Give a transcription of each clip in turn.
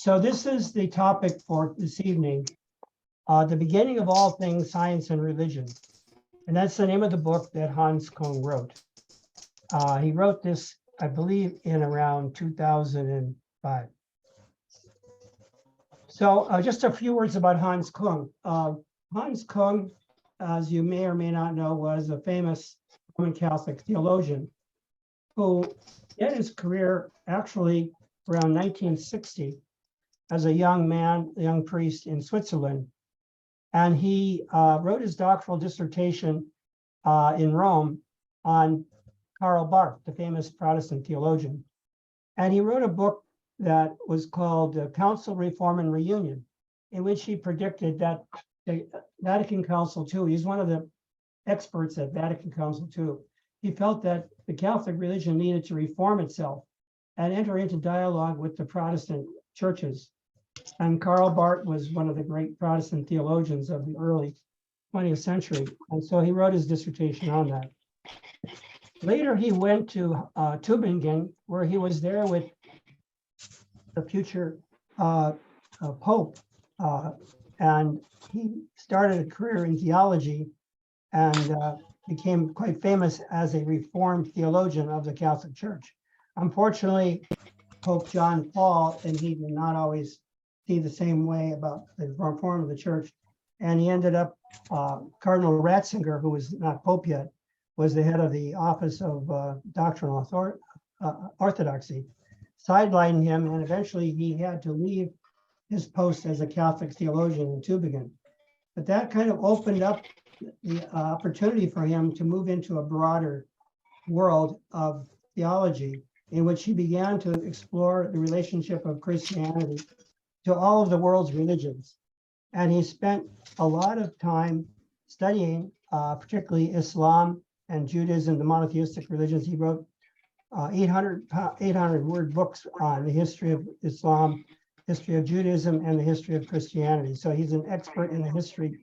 So this is the topic for this evening, the beginning of all things, science and religion. And that's the name of the book that Hans Kung wrote. He wrote this, I believe, in around 2005. So just a few words about Hans Kung. Hans Kung, as you may or may not know, was a famous Roman Catholic theologian who began his career actually around 1960 as a young man, a young priest in Switzerland. And he wrote his doctoral dissertation in Rome on Karl Barth, the famous Protestant theologian. And he wrote a book that was called Council, Reform, and Reunion, in which he predicted that the Vatican Council II, he's one of the experts at Vatican Council II, he felt that the Catholic religion needed to reform itself and enter into dialogue with the Protestant churches. And Karl Barth was one of the great Protestant theologians of the early 20th century. And so he wrote his dissertation on that. Later, he went to Tübingen, where he was there with the future Pope. And he started a career in theology and became quite famous as a Reformed theologian of the Catholic Church. Unfortunately, Pope John Paul and he did not always see the same way about the reform of the church. And he ended up, Cardinal Ratzinger, who was not Pope yet, was the head of the Office of Doctrinal Orthodoxy, sidelining him, and eventually he had to leave his post as a Catholic theologian in Tübingen. But that kind of opened up the opportunity for him to move into a broader world of theology, in which he began to explore the relationship of Christianity to all of the world's religions. And he spent a lot of time studying, particularly Islam and Judaism, the monotheistic religions. He wrote 800-word books on the history of Islam, history of Judaism, and the history of Christianity. So he's an expert in the history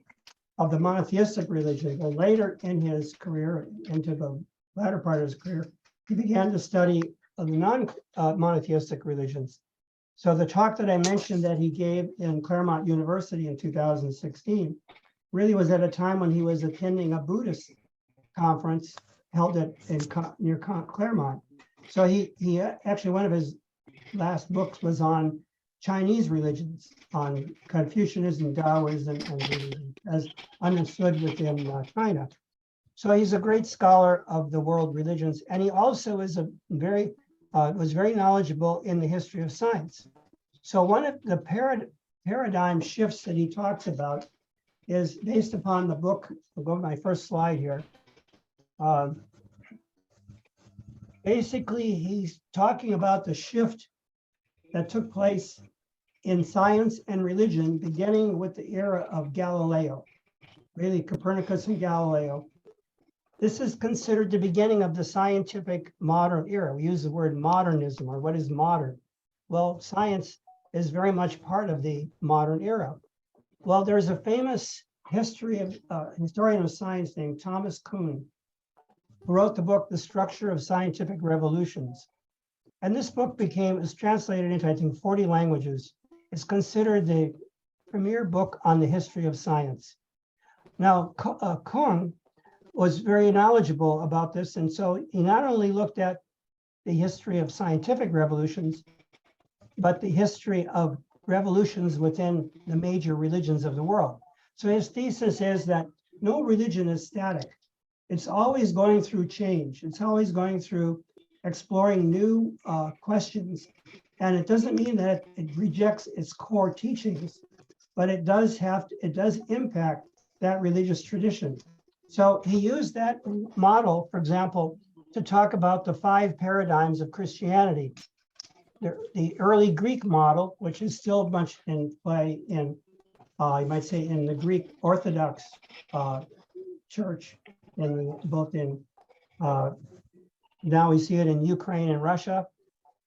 of the monotheistic religion. But later in his career, into the latter part of his career, he began to study the non-monotheistic religions. So the talk that I mentioned that he gave in Claremont University in 2016 really was at a time when he was attending a Buddhist conference held near Claremont. So he actually, one of his last books was on Chinese religions, on Confucianism, Taoism, and Buddhism, as understood within China. So he's a great scholar of the world religions, and he also is was very knowledgeable in the history of science. So one of the paradigm shifts that he talks about is based upon the book. I'll go to my first slide here. Basically, he's talking about the shift that took place in science and religion, beginning with the era of Galileo, really Copernicus and Galileo. This is considered the beginning of the scientific modern era. We use the word modernism, or what is modern? Well, science is very much part of the modern era. Well, there's a famous historian of science named Thomas Kuhn, who wrote the book, The Structure of Scientific Revolutions. And this book is translated into, I think, 40 languages. It's considered the premier book on the history of science. Now, Kung was very knowledgeable about this. And so he not only looked at the history of scientific revolutions, but the history of revolutions within the major religions of the world. So his thesis is that no religion is static. It's always going through change. It's always going through exploring new questions. And it doesn't mean that it rejects its core teachings, but it does impact that religious tradition. So he used that model, for example, to talk about the 5 paradigms of Christianity. The early Greek model, which is still much in play in, you might say, in the Greek Orthodox Church, both in, now we see it in Ukraine and Russia.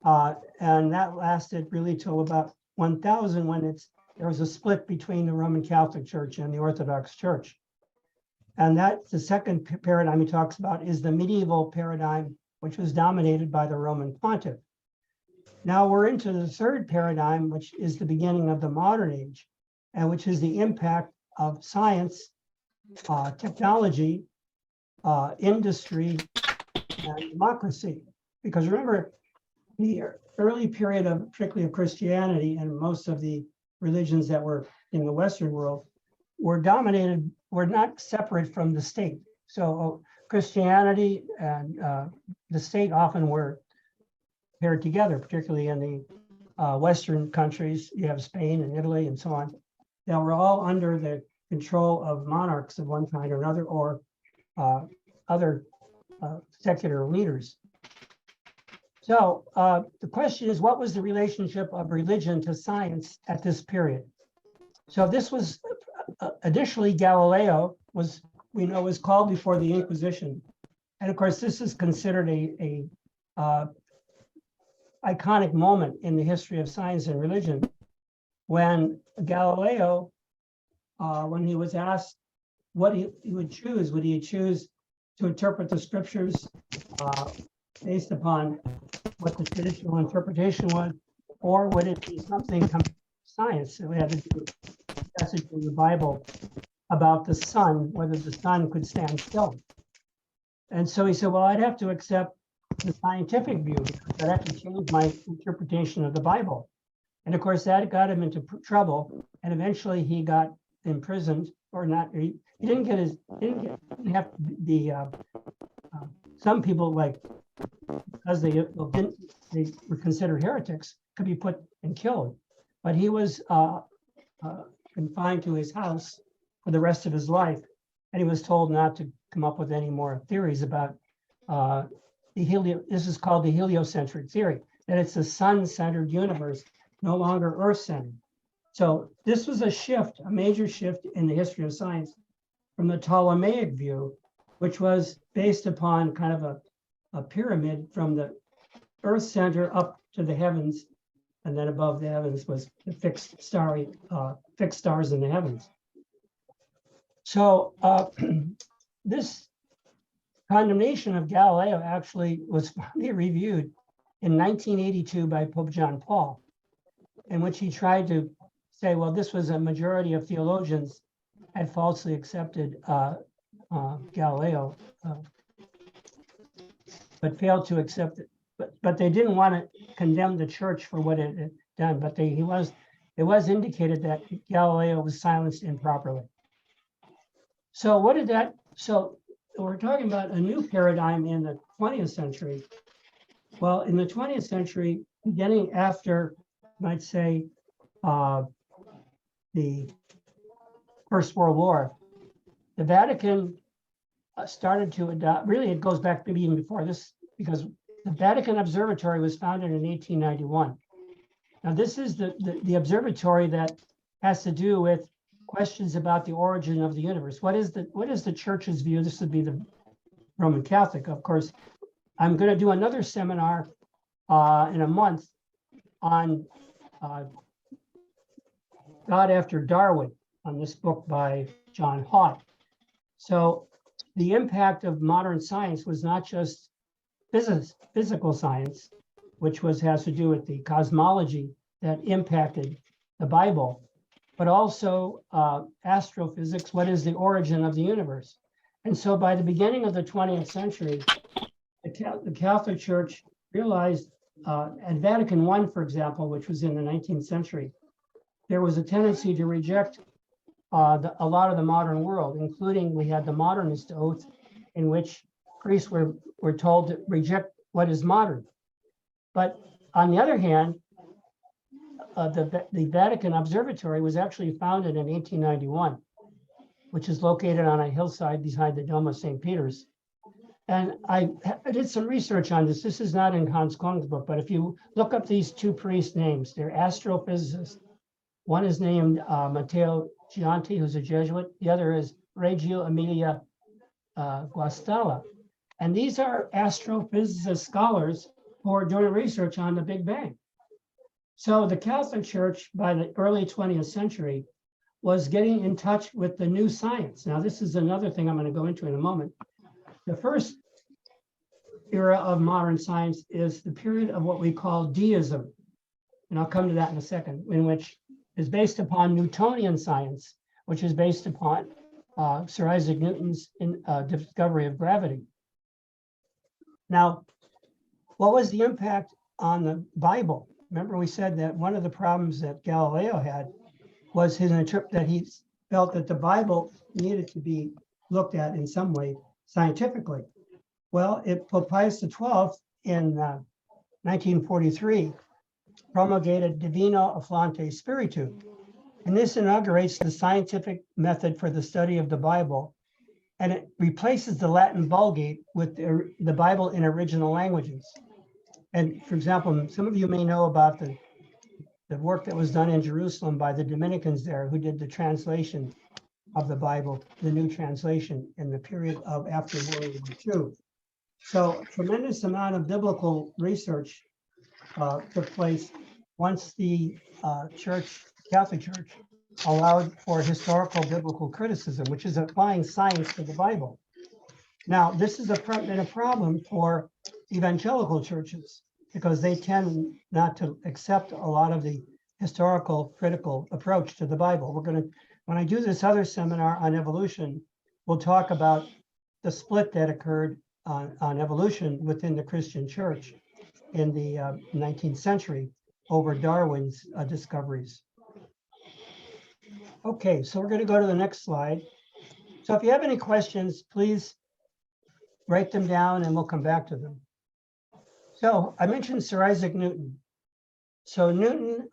And that lasted really till about 1000, when there was a split between the Roman Catholic Church and the Orthodox Church. And that's the second paradigm he talks about, is the medieval paradigm, which was dominated by the Roman pontiff. Now we're into the third paradigm, which is the beginning of the modern age, and which is the impact of science, technology, industry, and democracy. Because remember, the early period of particularly of Christianity and most of the religions that were in the Western world were not separate from the state. So Christianity and the state often were paired together, particularly in the Western countries. You have Spain and Italy and so on. They were all under the control of monarchs of one kind or another, or other secular leaders. So the question is, what was the relationship of religion to science at this period? So this was additionally, Galileo was called before the Inquisition, and of course this is considered a iconic moment in the history of science and religion, when Galileo, when he was asked what he would choose, would he choose to interpret the scriptures based upon what the traditional interpretation was, or would it be something science that we had to do with the passage in the Bible about the sun, whether the sun could stand still? And so he said, well, I'd have to accept the scientific view, because I'd have to change my interpretation of the Bible. And of course, that got him into trouble, and eventually he got imprisoned, or not. He didn't have the. Some people, like, because they were considered heretics, could be put and killed. But he was confined to his house for the rest of his life, and he was told not to come up with any more theories about this is called the heliocentric theory, that it's a sun-centered universe, no longer Earth-centered. So this was a major shift in the history of science from the Ptolemaic view, which was based upon kind of a pyramid from the Earth center up to the heavens, and then above the heavens was the fixed stars in the heavens. So this condemnation of Galileo actually was finally reviewed in 1982 by Pope John Paul, in which he tried to say, well, this was a majority of theologians had falsely accepted Galileo, but failed to accept it. But they didn't want to condemn the church for what it had done. But it was indicated that Galileo was silenced improperly. So so we're talking about a new paradigm in the 20th century. Well, in the 20th century, beginning after, you might say, the First World War, the Vatican started to adopt, really it goes back maybe even before this, because the Vatican Observatory was founded in 1891. Now this is the observatory that has to do with questions about the origin of the universe. What is the church's view? This would be the Roman Catholic, of course. I'm going to do another seminar in a month on God After Darwin, on this book by John Haught. So the impact of modern science was not just physical science, which has to do with the cosmology that impacted the Bible, but also astrophysics. What is the origin of the universe? And so by the beginning of the 20th century, the Catholic Church realized, at Vatican I, for example, which was in the 19th century, there was a tendency to reject a lot of the modern world, including we had the modernist oath, in which priests were told to reject what is modern. But on the other hand, the Vatican Observatory was actually founded in 1891, which is located on a hillside beside the Dome of St. Peter's. And I did some research on this. This is not in Hans Kung's book, but if you look up these two priest names, they're astrophysicists. One is named Matteo Gianti, who's a Jesuit. The other is Reggio Emilia Guastalla. And these are astrophysicist scholars who are doing research on the Big Bang. So the Catholic Church, by the early 20th century, was getting in touch with the new science. Now, this is another thing I'm going to go into in a moment. The first era of modern science is the period of what we call deism. And I'll come to that in a second, in which is based upon Newtonian science, which is based upon Sir Isaac Newton's discovery of gravity. Now, what was the impact on the Bible? Remember, we said that one of the problems that Galileo had was that he felt that the Bible needed to be looked at in some way scientifically. Well, Pope Pius XII in 1943 promulgated Divino Afflante Spiritu, and this inaugurates the scientific method for the study of the Bible, and it replaces the Latin Vulgate with the Bible in original languages. And for example, some of you may know about the work that was done in Jerusalem by the Dominicans there, who did the translation of the Bible, the new translation, in the period of after World War II. So a tremendous amount of biblical research took place once the Catholic Church, allowed for historical biblical criticism, which is applying science to the Bible. Now, this has been a problem for evangelical churches because they tend not to accept a lot of the historical critical approach to the Bible. When I do this other seminar on evolution, we'll talk about the split that occurred on evolution within the Christian church in the 19th century over Darwin's discoveries. Okay, so we're going to go to the next slide. So if you have any questions, please write them down and we'll come back to them. So I mentioned Sir Isaac Newton. So Newton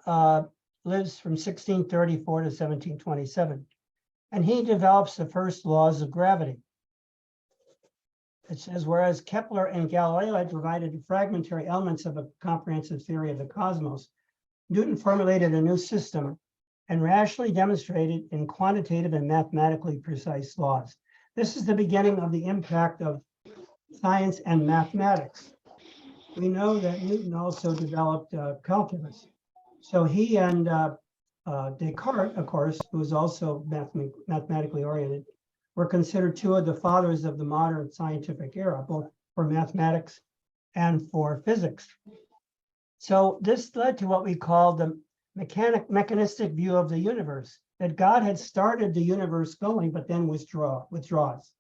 lives from 1634 to 1727, and he develops the first laws of gravity. It says, whereas Kepler and Galileo had provided fragmentary elements of a comprehensive theory of the cosmos, Newton formulated a new system and rationally demonstrated in quantitative and mathematically precise laws. This is the beginning of the impact of science and mathematics. We know that Newton also developed calculus. So he and Descartes, of course, who was also mathematically oriented, were considered two of the fathers of the modern scientific era, both for mathematics and for physics. So this led to what we call the mechanistic view of the universe, that God had started the universe going, but then withdraws.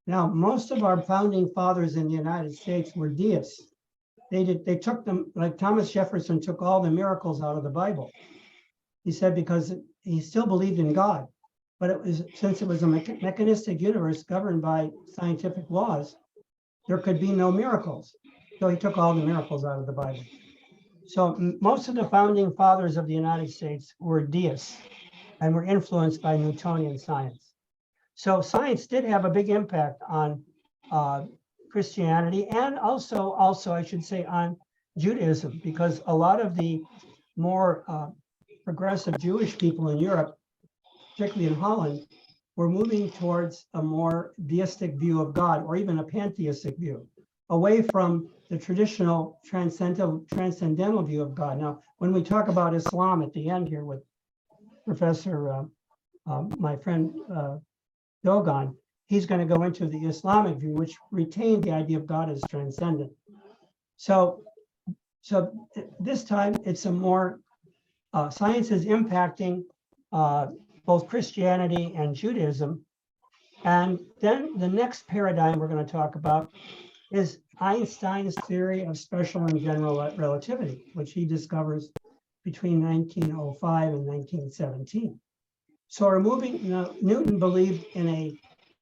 Now, most of our founding fathers in the United States were deists. They took them, like Thomas Jefferson took all the miracles out of the Bible. He said because he still believed in God, but since it was a mechanistic universe governed by scientific laws, there could be no miracles. So he took all the miracles out of the Bible. So most of the founding fathers of the United States were deists and were influenced by Newtonian science. So science did have a big impact on Christianity and also I should say on Judaism, because a lot of the more progressive Jewish people in Europe, particularly in Holland, were moving towards a more deistic view of God, or even a pantheistic view, away from the traditional transcendental view of God. Now, when we talk about Islam at the end here with Professor, my friend Dogon, he's going to go into the Islamic view, which retained the idea of God as transcendent. So this time it's a more, science is impacting both Christianity and Judaism. And then the next paradigm we're going to talk about is Einstein's theory of special and general relativity, which he discovers between 1905 and 1917. So we're moving, Newton believed in a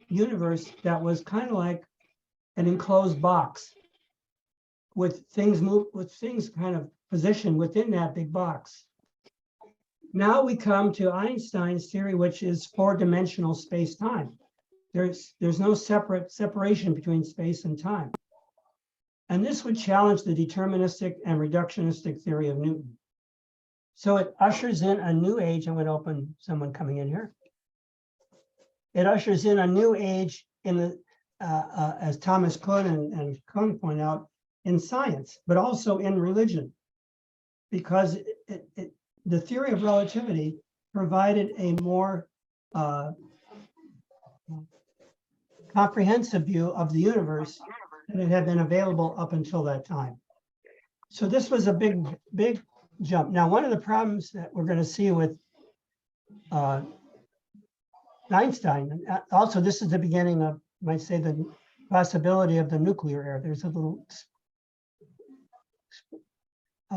universe that was kind of like an enclosed box with things kind of positioned within that big box. Now we come to Einstein's theory, which is four-dimensional space-time. There's no separation between space and time. And this would challenge the deterministic and reductionistic theory of Newton. So it ushers in a new age. I'm going to open someone coming in here. It ushers in a new age in the, as Thomas Kuhn and Kung point out, in science, but also in religion, because the theory of relativity provided a more comprehensive view of the universe than it had been available up until that time. So this was a big jump. Now, one of the problems that we're going to see with Einstein, and also this is the beginning of, you might say, the possibility of the nuclear era. There's a little,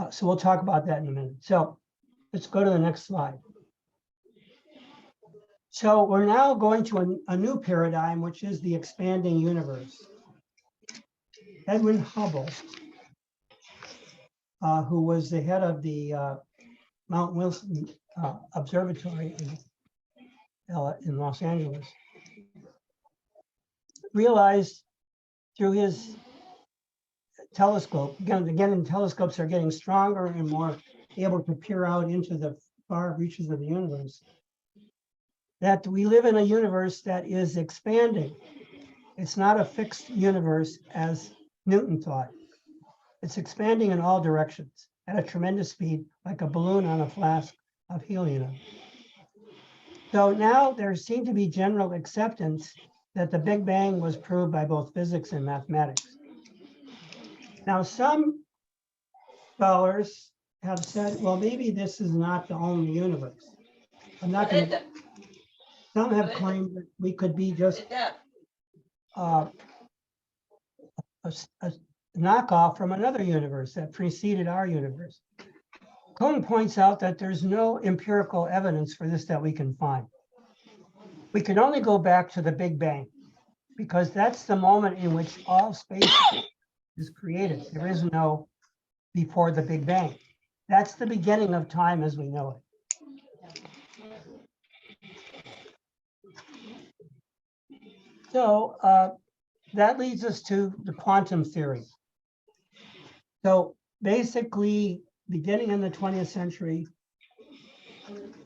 so we'll talk about that in a minute. So let's go to the next slide. So we're now going to a new paradigm, which is the expanding universe. Edwin Hubble, who was the head of the Mount Wilson Observatory in Los Angeles, realized through his telescope, again, telescopes are getting stronger and more able to peer out into the far reaches of the universe, that we live in a universe that is expanding. It's not a fixed universe as Newton thought. It's expanding in all directions at a tremendous speed, like a balloon on a flask of helium. So now there seemed to be general acceptance that the Big Bang was proved by both physics and mathematics. Now, some scholars have said, well, maybe this is not the only universe. I'm not going to, some have claimed that we could be just a knockoff from another universe that preceded our universe. Kung points out that there's no empirical evidence for this that we can find. We can only go back to the Big Bang, because that's the moment in which all space is created. There is no before the Big Bang. That's the beginning of time as we know it. So that leads us to the quantum theory. So basically, beginning in the 20th century,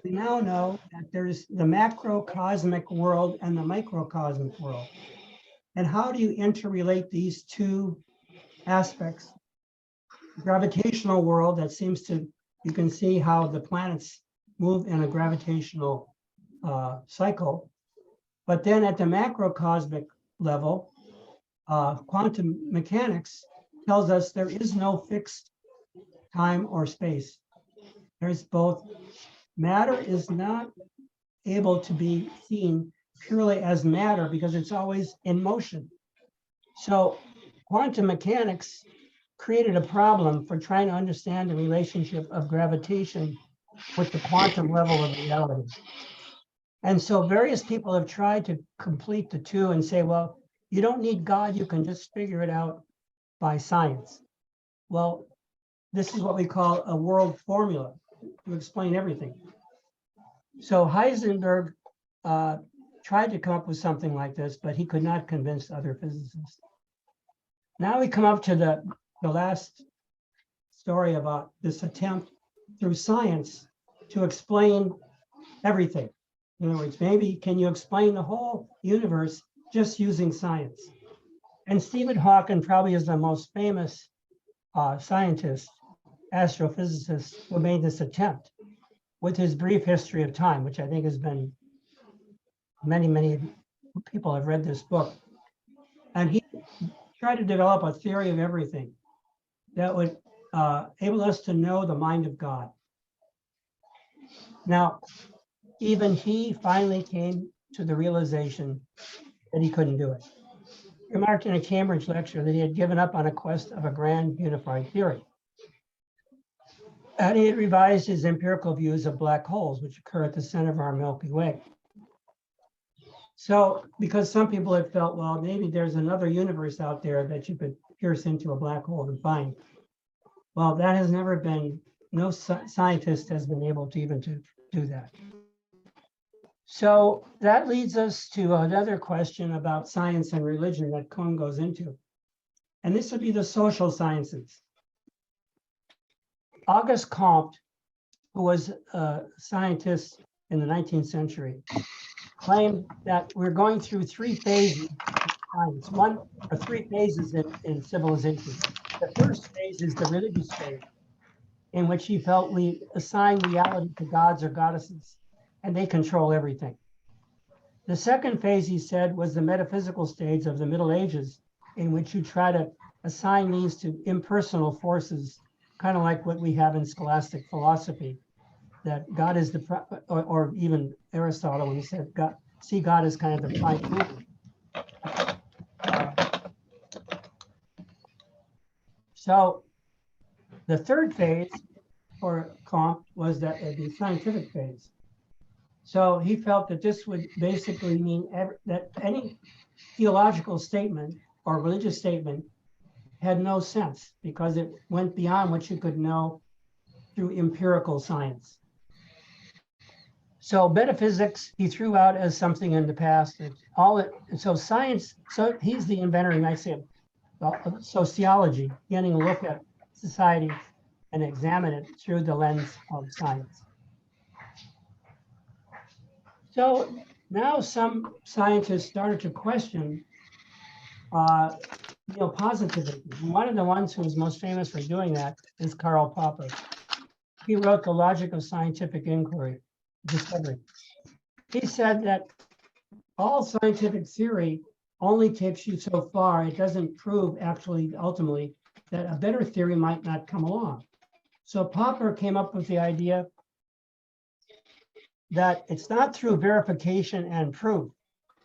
we now know that there's the macrocosmic world and the microcosmic world. And how do you interrelate these two aspects? Gravitational world that seems to, you can see how the planets move in a gravitational cycle. But then at the macrocosmic level, quantum mechanics tells us there is no fixed time or space. There's both, matter is not able to be seen purely as matter because it's always in motion. So quantum mechanics created a problem for trying to understand the relationship of gravitation with the quantum level of reality. And so various people have tried to complete the two and say, well, you don't need God, you can just figure it out by science. Well, this is what we call a world formula to explain everything. So Heisenberg tried to come up with something like this, but he could not convince other physicists. Now we come up to the last story about this attempt through science to explain everything. In other words, maybe can you explain the whole universe just using science? And Stephen Hawking probably is the most famous scientist, astrophysicist, who made this attempt with his brief history of time, which I think has been, many people have read this book. And he tried to develop a theory of everything that would enable us to know the mind of God. Now, even he finally came to the realization that he couldn't do it. He remarked in a Cambridge lecture that he had given up on a quest of a grand unified theory. And he had revised his empirical views of black holes, which occur at the center of our Milky Way. So, because some people had felt, well, maybe there's another universe out there that you could pierce into a black hole and find. Well, that has never been, no scientist has been able to even to do that. So that leads us to another question about science and religion that Kung goes into. And this would be the social sciences. Auguste Comte, who was a scientist in the 19th century, claimed that we're going through three phases of science, three phases in civilization. The first phase is the religious phase, in which he felt we assign reality to gods or goddesses, and they control everything. The second phase, he said, was the metaphysical stage of the Middle Ages, in which you try to assign these to impersonal forces, kind of like what we have in scholastic philosophy, that God is the, or even Aristotle, when he said, God, see God as kind of the prime mover. So the third phase for Comte was the scientific phase. So he felt that this would basically mean that any theological statement or religious statement had no sense because it went beyond what you could know through empirical science. So metaphysics he threw out as something in the past. So science. So he's the inventor, you might say, of sociology, getting a look at society and examine it through the lens of science. So now some scientists started to question positivism. One of the ones who was most famous for doing that is Karl Popper. He wrote The Logic of Scientific Inquiry, Discovery. He said that all scientific theory only takes you so far. It doesn't prove actually, ultimately, that a better theory might not come along. So Popper came up with the idea that it's not through verification and proof,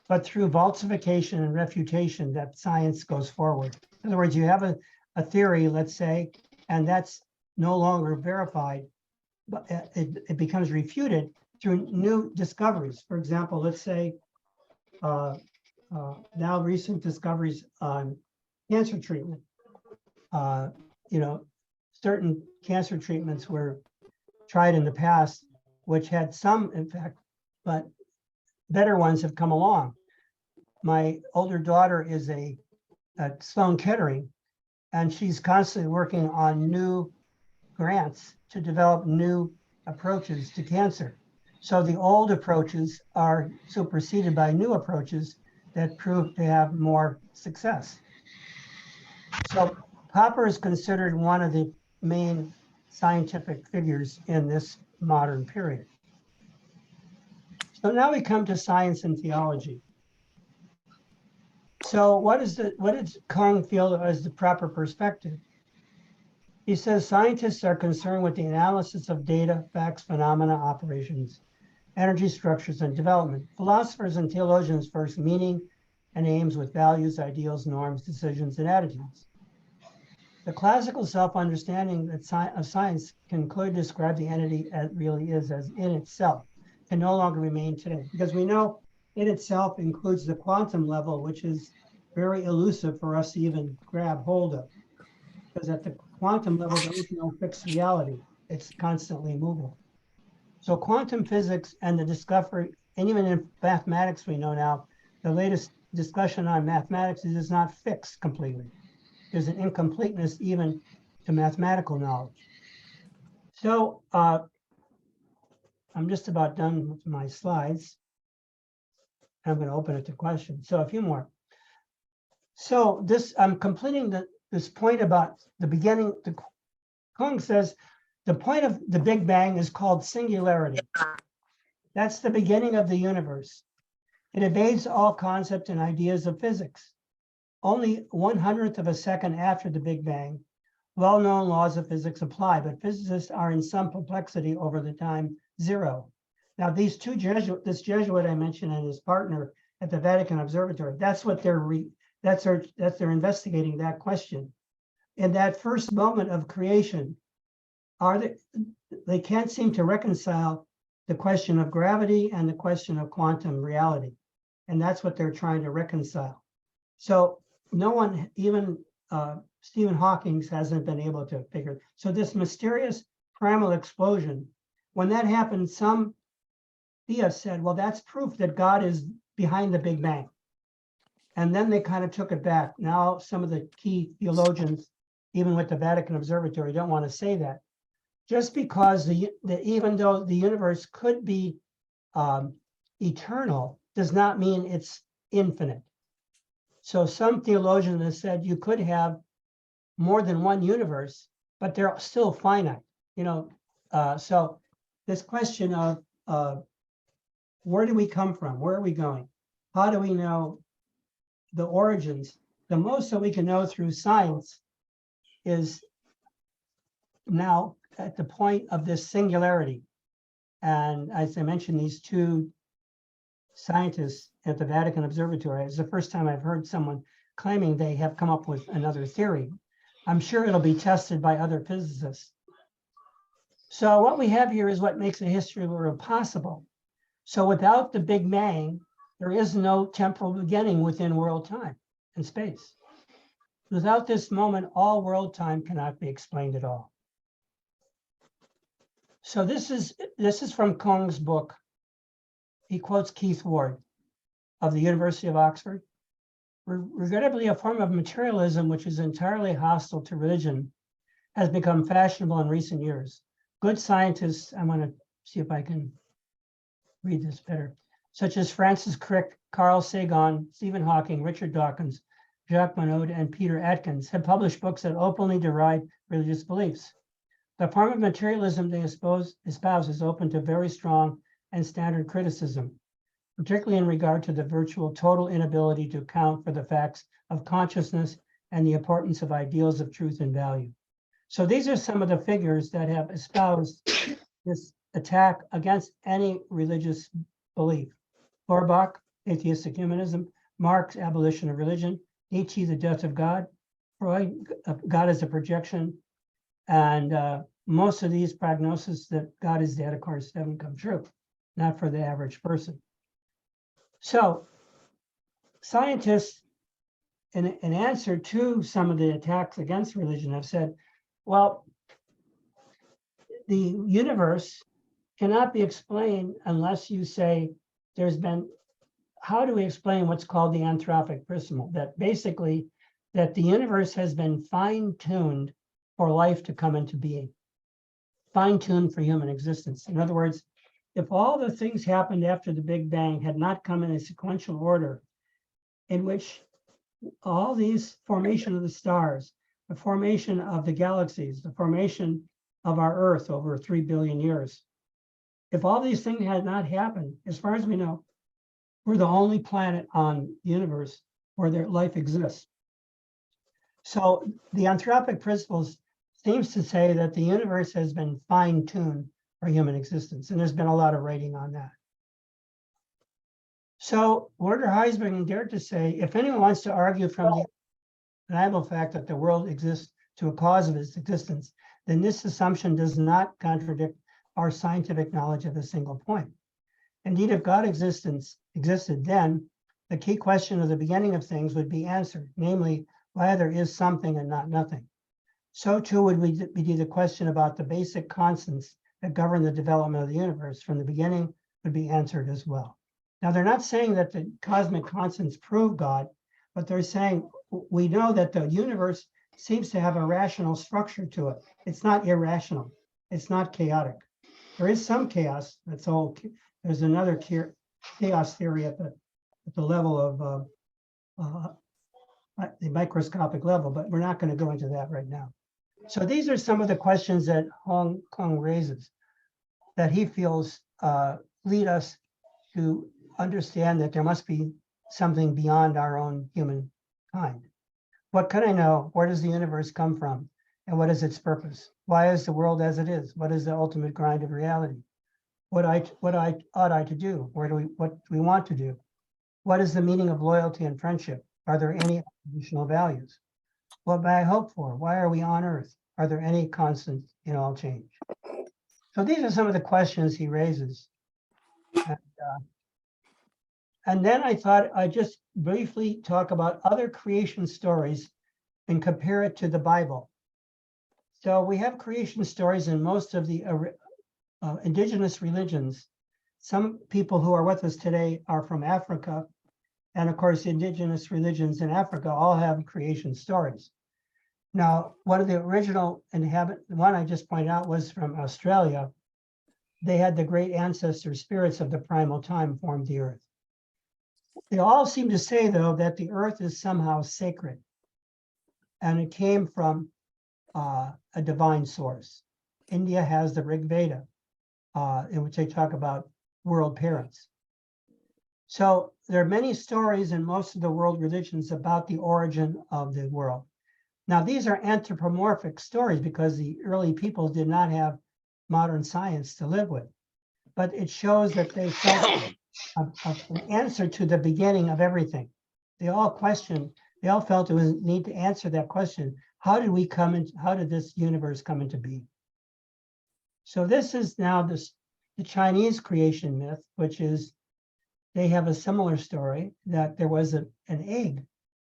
but through falsification and refutation that science goes forward. In other words, you have a theory, let's say, and that's no longer verified, but it becomes refuted through new discoveries. For example, let's say now recent discoveries on cancer treatment. Certain cancer treatments were tried in the past, which had some effect, but better ones have come along. My older daughter is at Sloan Kettering, and she's constantly working on new grants to develop new approaches to cancer. So the old approaches are superseded by new approaches that prove to have more success. So Popper is considered one of the main scientific figures in this modern period. So now we come to science and theology. So what did Kung feel as the proper perspective? He says scientists are concerned with the analysis of data, facts, phenomena, operations, energy structures, and development. Philosophers and theologians first meaning and aims with values, ideals, norms, decisions, and attitudes. The classical self-understanding of science can clearly describe the entity as it really is as in itself, can no longer remain today. Because we know in itself includes the quantum level, which is very elusive for us to even grab hold of. Because at the quantum level, there is no fixed reality. It's constantly moving. So quantum physics and the discovery, and even in mathematics, we know now, the latest discussion on mathematics is it's not fixed completely. There's an incompleteness even to mathematical knowledge. So I'm just about done with my slides. I'm going to open it to questions. So a few more. So this, I'm completing this point about the beginning. Kung says the point of the Big Bang is called singularity. That's the beginning of the universe. It evades all concepts and ideas of physics. Only 1/100th of a second after the Big Bang, well-known laws of physics apply, but physicists are in some perplexity over the time zero. Now, these two this Jesuit I mentioned and his partner at the Vatican Observatory, that's what they're investigating that question. In that first moment of creation, they can't seem to reconcile the question of gravity and the question of quantum reality. And that's what they're trying to reconcile. So no one, even Stephen Hawking hasn't been able to figure. So this mysterious primal explosion, when that happened, some theists said, well, that's proof that God is behind the Big Bang. And then they kind of took it back. Now some of the key theologians, even with the Vatican Observatory, don't want to say that. Just because even though the universe could be eternal, does not mean it's infinite. So some theologians have said you could have more than one universe, but they're still finite. So this question of where do we come from? Where are we going? How do we know the origins? the most that we can know through science is now at the point of this singularity. And as I mentioned, these two scientists at the Vatican Observatory, it's the first time I've heard someone claiming they have come up with another theory. I'm sure it'll be tested by other physicists. So what we have here is what makes a history of the world possible. So without the Big Bang, there is no temporal beginning within world time and space. Without this moment, all world time cannot be explained at all. So this is from Kung's book. He quotes Keith Ward of the University of Oxford. Regrettably, a form of materialism which is entirely hostile to religion has become fashionable in recent years. Good scientists, I want to see if I can read this better, such as Francis Crick, Carl Sagan, Stephen Hawking, Richard Dawkins, Jacques Monod, and Peter Atkins have published books that openly deride religious beliefs. The form of materialism they espouse is open to very strong and standard criticism, particularly in regard to the virtual total inability to account for the facts of consciousness and the importance of ideals of truth and value. So these are some of the figures that have espoused this attack against any religious belief. Feuerbach, atheistic humanism; Marx, abolition of religion; Nietzsche, the death of God; Freud, God as a projection. And most of these prognoses that God is dead, of course, haven't come true, not for the average person. So scientists, in answer to some of the attacks against religion, have said, well, the universe cannot be explained unless you say there's been, how do we explain what's called the anthropic principle? That basically, that the universe has been fine-tuned for life to come into being, fine-tuned for human existence. In other words, if all the things happened after the Big Bang had not come in a sequential order, in which all these formation of the stars, the formation of the galaxies, the formation of our Earth over 3 billion years, if all these things had not happened, as far as we know, we're the only planet on the universe where their life exists. So the anthropic principles seems to say that the universe has been fine-tuned for human existence, and there's been a lot of writing on that. So Werner Heisberg dared to say, if anyone wants to argue from the undeniable fact that the world exists to a cause of its existence, then this assumption does not contradict our scientific knowledge of a single point. Indeed, if God existed then, the key question of the beginning of things would be answered, namely, why there is something and not nothing. So too would be the question about the basic constants that govern the development of the universe from the beginning would be answered as well. Now, they're not saying that the cosmic constants prove God, but they're saying we know that the universe seems to have a rational structure to it. It's not irrational. It's not chaotic. There is some chaos. That's all. There's another chaos theory at the level of the microscopic level, but we're not going to go into that right now. So these are some of the questions that Hans Kung raises that he feels lead us to understand that there must be something beyond our own human kind. What can I know? Where does the universe come from? And what is its purpose? Why is the world as it is? What is the ultimate grind of reality? What ought I to do? What do we want to do? What is the meaning of loyalty and friendship? Are there any additional values? What may I hope for? Why are we on Earth? Are there any constants in all change? So these are some of the questions he raises. And then I thought I'd just briefly talk about other creation stories and compare it to the Bible. So we have creation stories in most of the indigenous religions. Some people who are with us today are from Africa. And of course, indigenous religions in Africa all have creation stories. Now, one of the original one I just pointed out was from Australia. They had the great ancestor spirits of the primal time formed the earth. They all seem to say, though, that the earth is somehow sacred. And it came from a divine source. India has the Rig Veda, in which they talk about world parents. So there are many stories in most of the world religions about the origin of the world. Now, these are anthropomorphic stories because the early people did not have modern science to live with. But it shows that they felt an answer to the beginning of everything. They all felt it was need to answer that question. How did we come in? How did this universe come into being? So this is now the Chinese creation myth, which is they have a similar story that there was an egg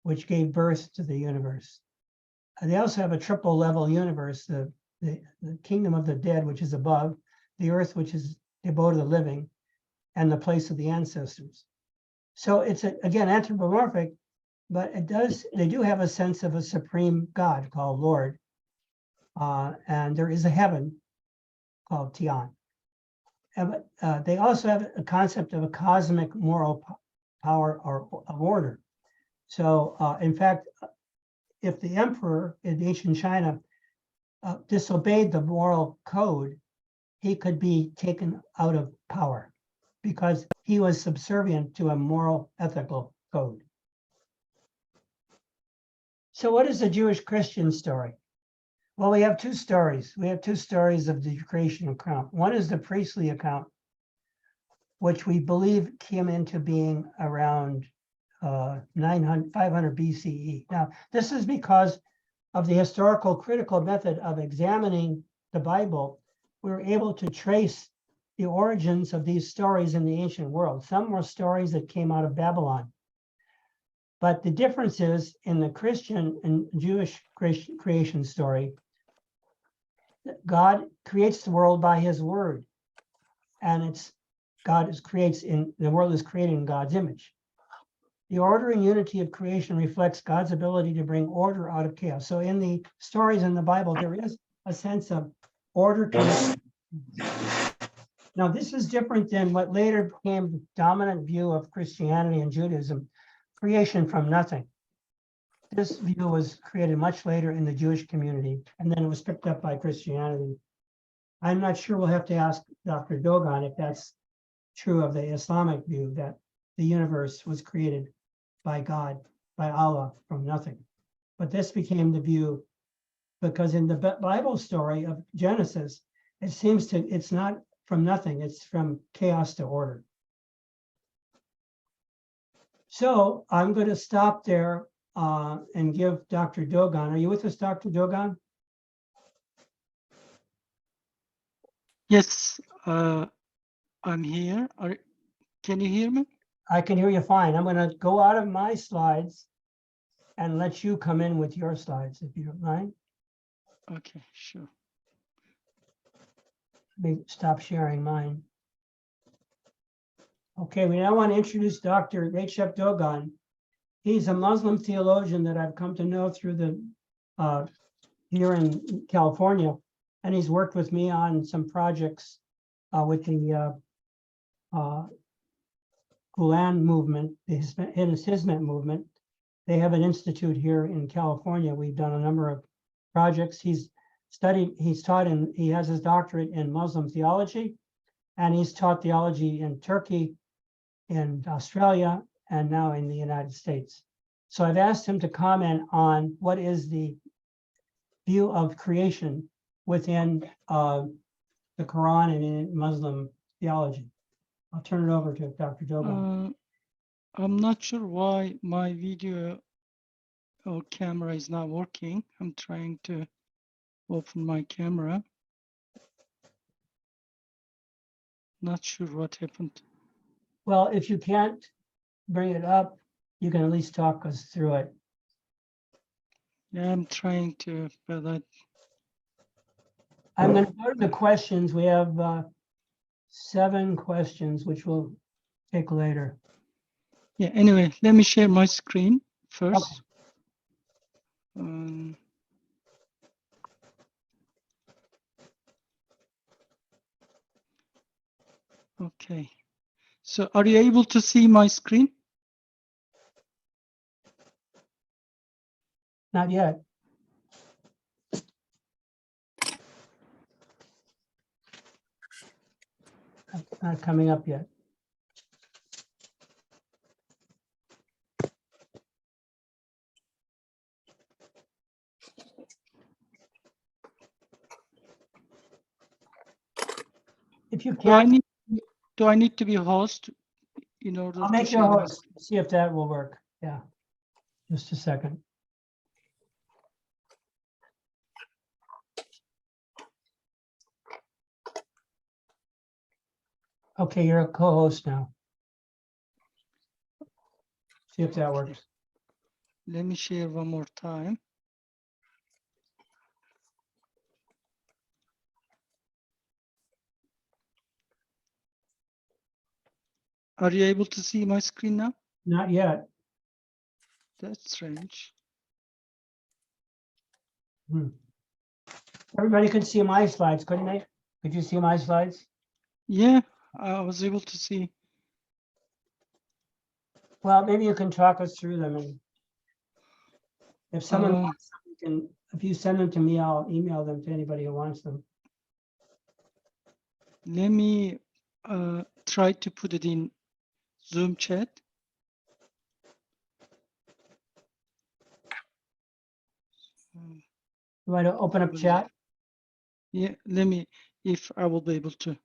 which gave birth to the universe. And they also have a triple level universe, the kingdom of the dead, which is above, the earth, which is the abode of the living, and the place of the ancestors. So it's again anthropomorphic, but they do have a sense of a supreme God called Lord. And there is a heaven called Tian. And, they also have a concept of a cosmic moral power or of order. So in fact, if the emperor in ancient China disobeyed the moral code, he could be taken out of power because he was subservient to a moral, ethical code. So what is the Jewish Christian story? Well, we have two stories. We have two stories of the creation account. One is the priestly account, which we believe came into being around 500 BCE. Now, this is because of the historical critical method of examining the Bible. We were able to trace the origins of these stories in the ancient world. Some were stories that came out of Babylon. But the difference is in the Christian and Jewish creation story, God creates the world by his word. And the world is created in God's image. The order and unity of creation reflects God's ability to bring order out of chaos. So in the stories in the Bible, there is a sense of order. Now, this is different than what later became the dominant view of Christianity and Judaism, creation from nothing. This view was created much later in the Jewish community, and then it was picked up by Christianity. I'm not sure, we'll have to ask Dr. Dogan if that's true of the Islamic view, that the universe was created by God, by Allah, from nothing. But this became the view because in the Bible story of Genesis, it's not from nothing, it's from chaos to order. So I'm going to stop there and give Dr. Dogan. Are you with us, Dr. Dogan? Yes, I'm here. Can you hear me? I can hear you fine. I'm going to go out of my slides and let you come in with your slides, if you don't mind. Okay, sure. Let me stop sharing mine. Okay, we now want to introduce Dr. Recep Dogan. He's a Muslim theologian that I've come to know through the here in California, and he's worked with me on some projects with the Gulen movement, the Hizmet movement. They have an institute here in California. We've done a number of projects. He has his doctorate in Muslim theology, and he's taught theology in Turkey, in Australia, and now in the United States. So I've asked him to comment on what is the view of creation within the Quran and in Muslim theology. I'll turn it over to Dr. Dogan. I'm not sure why my video or camera is not working. I'm trying to open my camera. Not sure what happened. Well, if you can't bring it up, you can at least talk us through it. Yeah, I'm trying to, but I'm going to go to the questions. We have 7 questions, which we'll take later. yeah, anyway, let me share my screen first. Okay. Okay, so are you able to see my screen? Not yet. Not coming up yet. If you Do I can't, need to be host in order I'll to make you share a my host. See if that will work. Yeah. Just a second. Okay, you're a co-host now. See if that works. Let me share one more time. Are you able to see my screen now? Not yet. That's strange. Everybody could see my slides, couldn't they? Could you see my slides? Yeah, I was able to see. Well, maybe you can talk us through them, and if someone Um, wants them, you can, if you send them to me, I'll email them to anybody who wants them. Let me try to put it in Zoom chat. You want to open up chat? Yeah, let me, if I will be able to.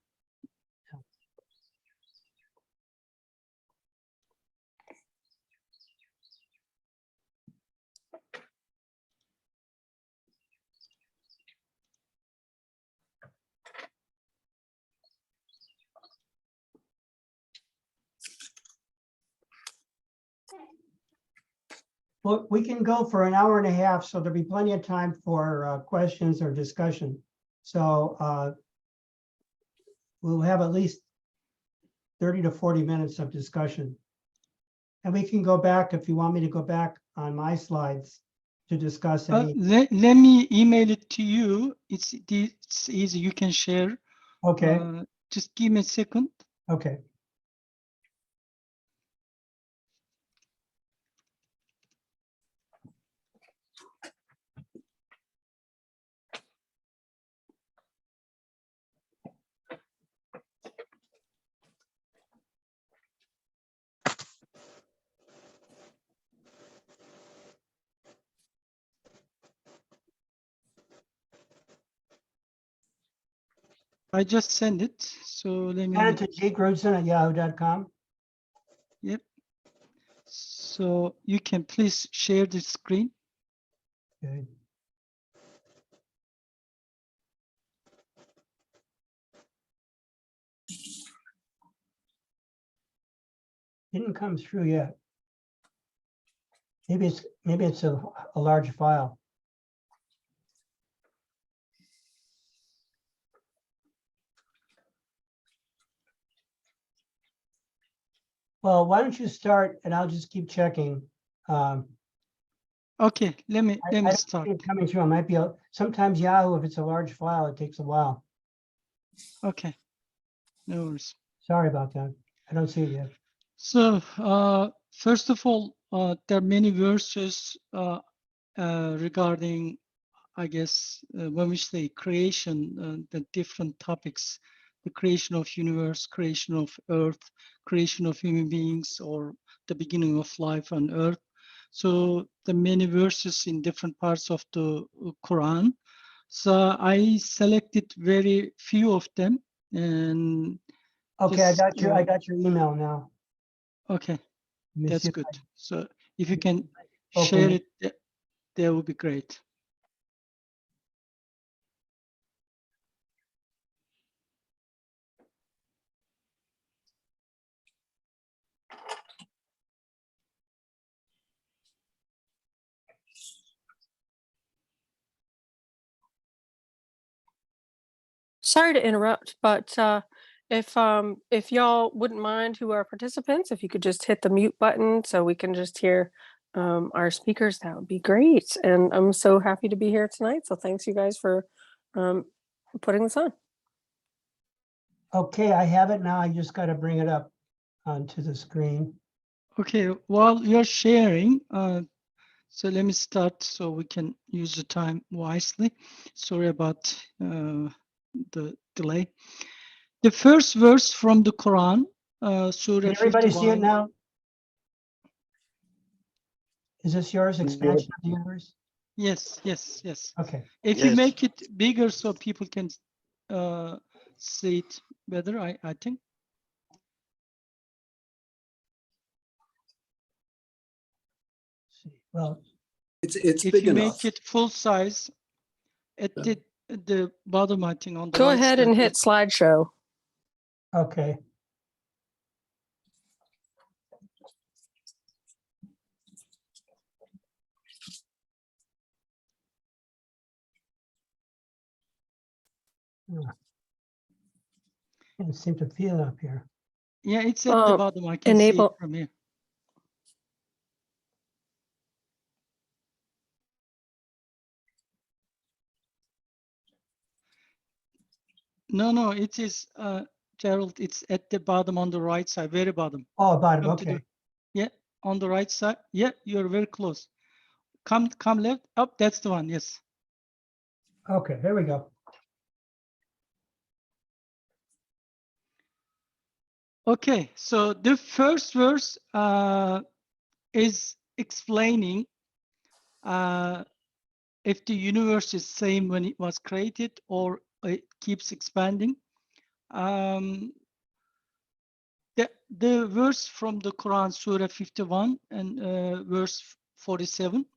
Well, we can go for an hour and a half, so there'll be plenty of time for questions or discussion. So we'll have at least 30 to 40 minutes of discussion. And we can go back, if you want me to go back on my slides to discuss any. Let me email it to you. It's easy. You can share. Okay, Just give me a second. okay. I just send it. So let me. Send it to jgrudson@yahoo.com. Yep. So you can please share the screen. Okay. Didn't come through yet. Maybe it's a large file. Well, why don't you start and I'll just keep checking. Okay, let me I don't start. see it coming through. It might be sometimes Yahoo, if it's a large file, it takes a while. Okay, no worries. Sorry about that. I don't see it yet. So first of all, there are many verses regarding, I guess, when we say creation, the different topics, the creation of universe, creation of earth, creation of human beings, or the beginning of life on earth. So the many verses in different parts of the Quran. So I selected very few of them, and Okay, just, I got your email now. okay, Let me that's see if good. I So if you can open share it. it, that would be great. Sorry to interrupt, but if y'all wouldn't mind, who are participants, if you could just hit the mute button so we can just hear our speakers, that would be great. And I'm so happy to be here tonight. So thanks you guys for putting this on. Okay, I have it now. I just got to bring it up onto the screen. Okay, while you're sharing, so let me start so we can use the time wisely. Sorry about the delay. The first verse from the Quran, Surah Can everybody see it 51. now? Is this yours, Expansion of the Universe? Yes, yes, yes. Okay. If you make it bigger so people can see it better, I think. Well, It's If big you enough. make it full size, at the bottom, I think on the Go right ahead side, and hit slideshow. okay. Can't seem to feel it up here. Yeah, it's at the bottom. I can see it Enable. from here. No, it is, Gerald, it's at the bottom on the right side, very bottom. Oh, bottom, Come to the- okay. Yeah, on the right side. Yeah, you're very close. Come left, up, that's the one, yes. Okay, here we go. Okay, so the first verse is explaining if the universe is same when it was created or it keeps expanding. The verse from the Quran, Surah 51 and verse 47.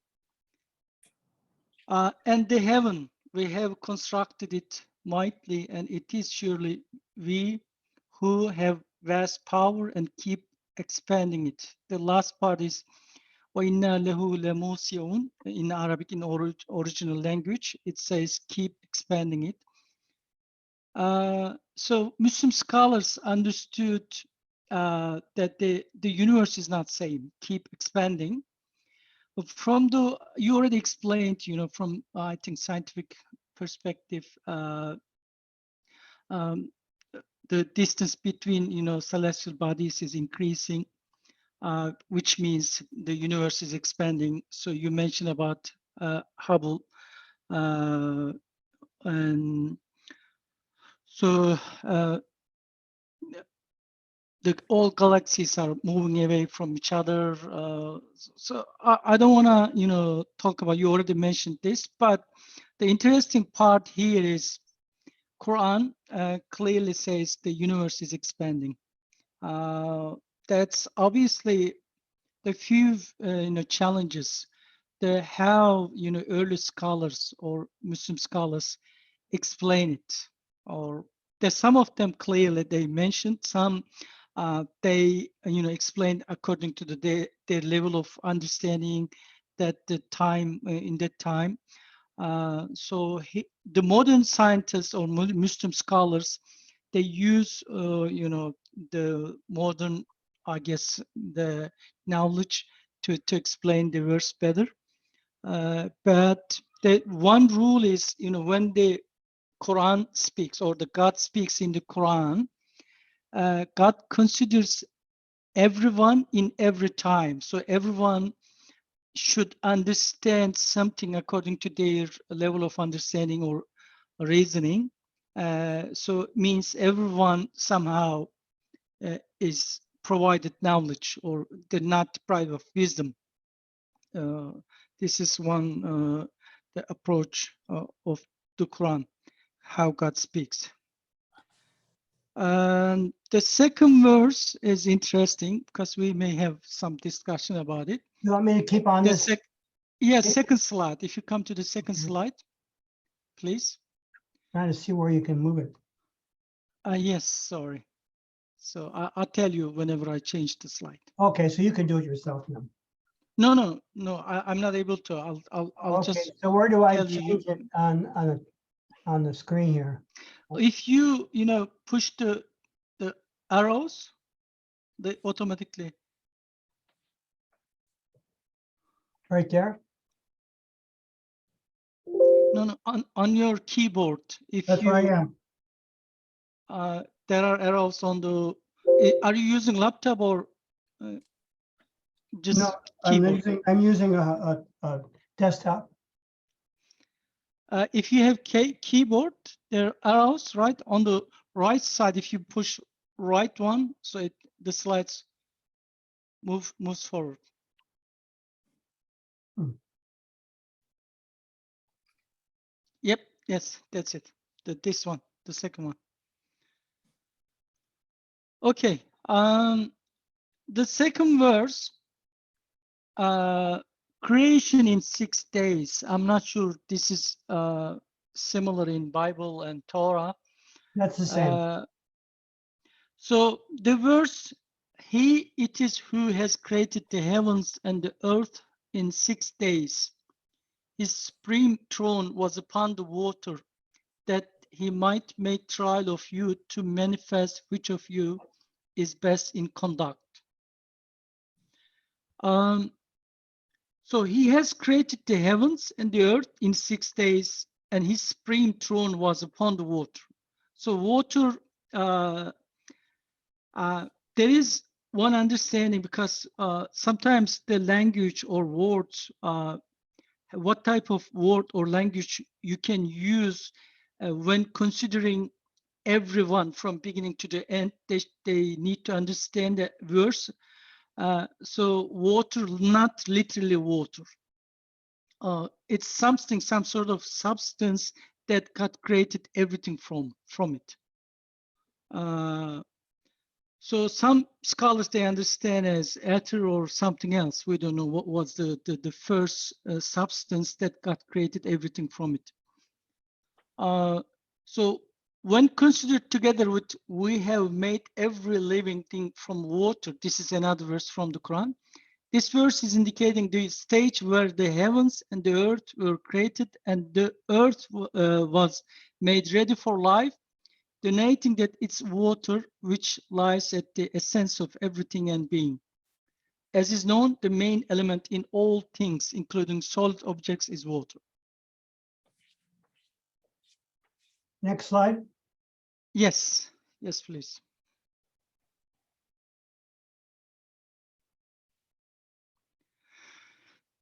And the heaven, we have constructed it mightily, and it is surely we who have vast power and keep expanding it. The last part is وَإِنَّا لَهُ لَمُوسِعُونَ. In Arabic, in original language, it says keep expanding it. So Muslim scholars understood that the universe is not same, keep expanding. But from you already explained, from I think scientific perspective, the distance between celestial bodies is increasing, which means the universe is expanding. So you mentioned about Hubble, and so all galaxies are moving away from each other. So I don't want to, talk about, you already mentioned this, but the interesting part here is Quran clearly says the universe is expanding. That's obviously the few, challenges. How, early scholars or Muslim scholars explain it, or there's some of them clearly they mentioned, some they explained according to their level of understanding that the time in that time. So the modern scientists or Muslim scholars, they use the modern, I guess, the knowledge to explain the verse better. But the one rule is, when the Quran speaks or the God speaks in the Quran, God considers everyone in every time. So everyone should understand something according to their level of understanding or reasoning. So it means everyone somehow is provided knowledge, or they're not deprived of wisdom. This is one the approach of the Quran, how God speaks. And the second verse is interesting because we may have some discussion about it. You want me to keep on this? Second slide. If you come to the second slide, please. Trying to see where you can move it. Yes, sorry. So I'll tell you whenever I change the slide. Okay, so you can do it yourself now. No, I'm not able to. I'll Okay, just so where do I tell change it on the screen here? if you push the arrows, they automatically. Right there? No, on your keyboard. If That's where I am. there are arrows on the. Are you using laptop or just No, keyboard? I'm using a desktop. If you have keyboard, there are arrows right on the right side. If you push right one, so the slides moves forward. Yep. Yes, that's it. This one, the second one. Okay. The second verse, creation in 6 days. I'm not sure this is similar in Bible and Torah. That's the same. So the verse, he it is who has created the heavens and the earth in 6 days. His supreme throne was upon the water, that he might make trial of you to manifest which of you is best in conduct. So he has created the heavens and the earth in 6 days, and his supreme throne was upon the water. So water, there is one understanding, because sometimes the language or words, what type of word or language you can use when considering everyone from beginning to the end, they need to understand the verse. So water, not literally water. It's something, some sort of substance that got created everything from it. So some scholars, they understand as ether or something else. We don't know what was the first substance that got created everything from it. So when considered together with, we have made every living thing from water. This is another verse from the Quran. This verse is indicating the stage where the heavens and the earth were created, and the earth was made ready for life, denoting that it's water which lies at the essence of everything and being. As is known, the main element in all things, including solid objects, is water. Next slide. Yes, yes, please.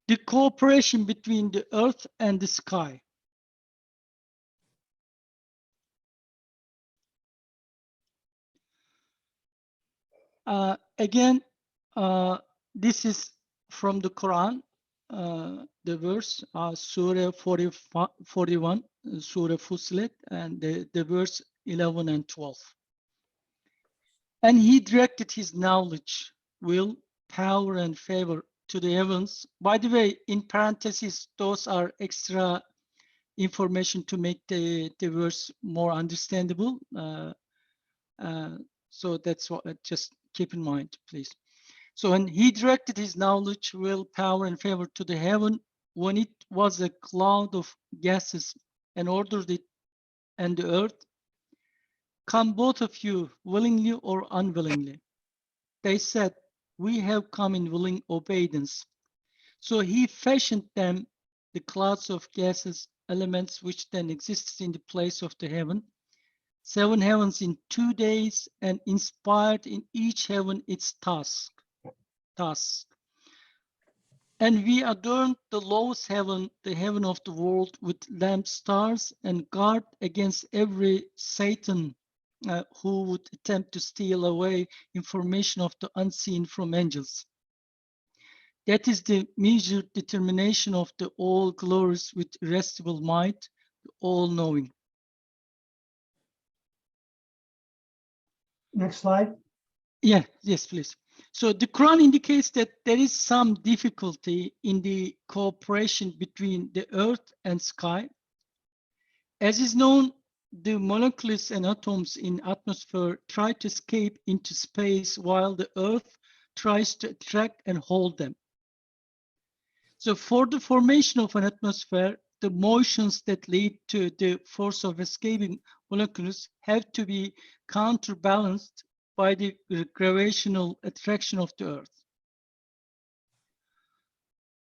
The cooperation between the earth and the sky. Again, this is from the Quran, the verse, Surah 41, Surah Fussilet, and the verse 11 and 12. And he directed his knowledge, will, power, and favor to the heavens. By the way, in parentheses, those are extra information to make the verse more understandable. So that's what, just keep in mind, please. So, and he directed his knowledge, will, power, and favor to the heaven when it was a cloud of gases, and ordered it and the earth. Come both of you willingly or unwillingly. They said, we have come in willing obedience. So he fashioned them, the clouds of gases, elements which then existed in the place of the heaven, 7 heavens in 2 days, and inspired in each heaven its task. And we adorned the lowest heaven, the heaven of the world, with lamp stars, and guard against every Satan who would attempt to steal away information of the unseen from angels. That is the measured determination of the all glorious with irresistible might, the all-knowing. Next slide. Yeah, yes, please. So the Quran indicates that there is some difficulty in the cooperation between the earth and sky. As is known, the molecules and atoms in atmosphere try to escape into space while the earth tries to attract and hold them. So for the formation of an atmosphere, the motions that lead to the force of escaping molecules have to be counterbalanced by the gravitational attraction of the